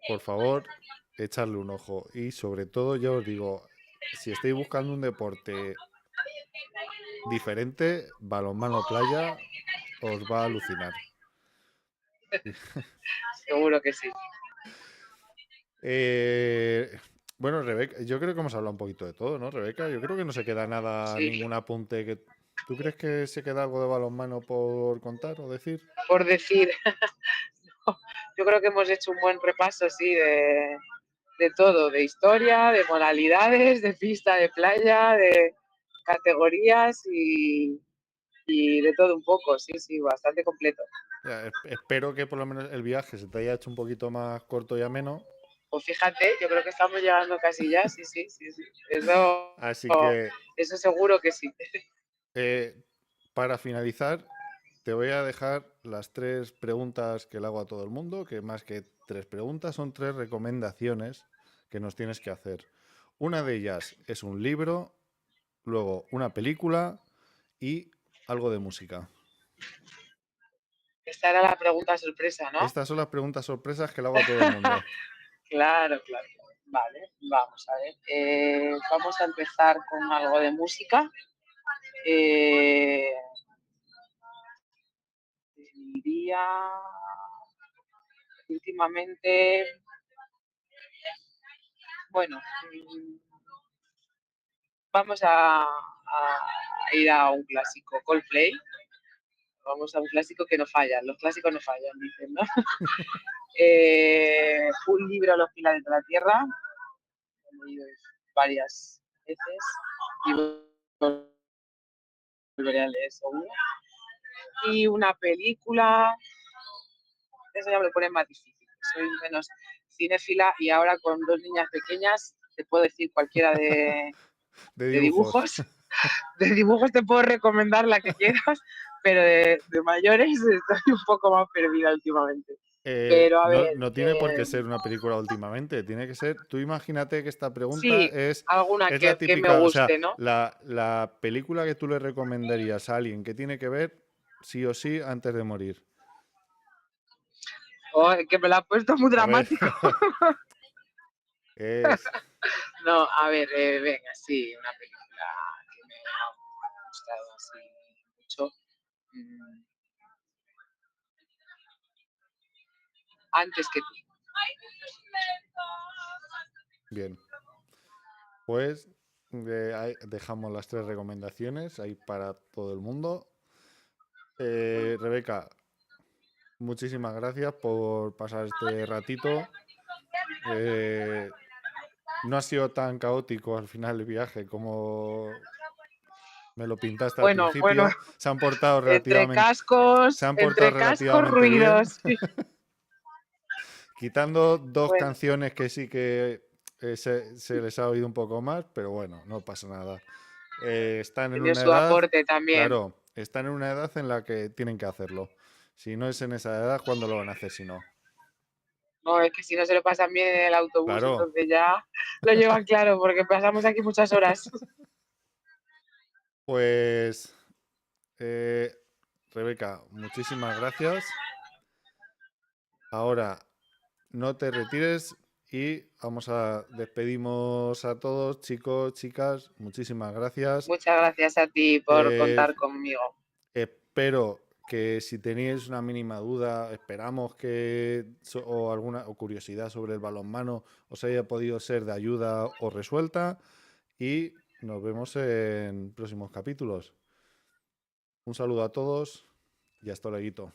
por favor, echarle un ojo. Y sobre todo, ya os digo, si estáis buscando un deporte diferente, balonmano playa os va a alucinar. Seguro que sí. Eh, bueno, Rebeca, yo creo que hemos hablado un poquito de todo, ¿no, Rebeca? Yo creo que no se queda nada, Sí, ningún apunte que... ¿Tú crees que se queda algo de balonmano por contar o decir? por decir, yo creo que hemos hecho un buen repaso, sí, de todo, de historia, de modalidades, de pista, de playa, de categorías y de todo un poco, sí, sí, bastante completo. Ya, espero que por lo menos el viaje se te haya hecho un poquito más corto y ameno. Pues fíjate, yo creo que estamos llegando casi ya, sí, sí, sí, sí. Así que Eso seguro que sí. Eh, para finalizar, te voy a dejar las 3 preguntas que le hago a todo el mundo, que más que 3 preguntas, son 3 recomendaciones que nos tienes que hacer. Una de ellas es un libro, luego una película y algo de música. Esta era la pregunta sorpresa, ¿no? Estas son las preguntas sorpresas que le hago a todo el mundo. Claro, claro. Vale, vamos a ver. Vamos a empezar con algo de música. Eh, Diría últimamente, bueno, vamos a ir a un clásico, Coldplay. Vamos a un clásico que no falla, los clásicos no fallan, dicen, ¿no? Un libro, Los Pilares de la Tierra, lo he leído varias veces y volveré a leer seguro. Y una película, eso ya me lo pone más difícil. Soy menos cinéfila y ahora con dos niñas pequeñas te puedo decir cualquiera De de dibujos. dibujos. De dibujos te puedo recomendar la que quieras, pero de mayores estoy un poco más perdida últimamente. Pero a No, ver, no tiene por qué ser una película últimamente, tiene que ser, tú imagínate que esta pregunta sí, alguna es la que me típica, o sea, guste, ¿no? la película que tú le recomendarías a alguien que tiene que ver sí o sí antes de morir. Oh, que me la ha puesto muy A ver, dramático. es No, a ver, venga, sí, una película que me ha gustado así mucho. Mm, Antes que tú. bien. Pues ahí dejamos las tres recomendaciones ahí para todo el mundo. Rebeca, muchísimas gracias por pasar este ratito. Eh, no ha sido tan caótico al final el viaje como me lo pintaste al Bueno, bueno, principio. Se han portado entre cascos, relativamente bien, ruidos. Sí. quitando dos Bueno, canciones que sí que se les ha oído un poco más, pero bueno, no pasa nada. Están en tiene una su edad, aporte también. claro, están en una edad en la que tienen que hacerlo. Si no es en esa edad, ¿cuándo lo van a hacer si no? No, es que si no se lo pasan bien en el autobús, Claro, entonces ya lo llevan claro, porque pasamos aquí muchas horas. pues eh, Rebeca, muchísimas gracias. Ahora no te retires y vamos a despedimos a todos, chicos, chicas. Muchísimas gracias. Muchas gracias a ti por Eh, contar conmigo. espero que si tenéis una mínima duda, esperamos o alguna o curiosidad sobre el balonmano os haya podido ser de ayuda o resuelta y nos vemos en próximos capítulos. Un saludo a todos y hasta luego.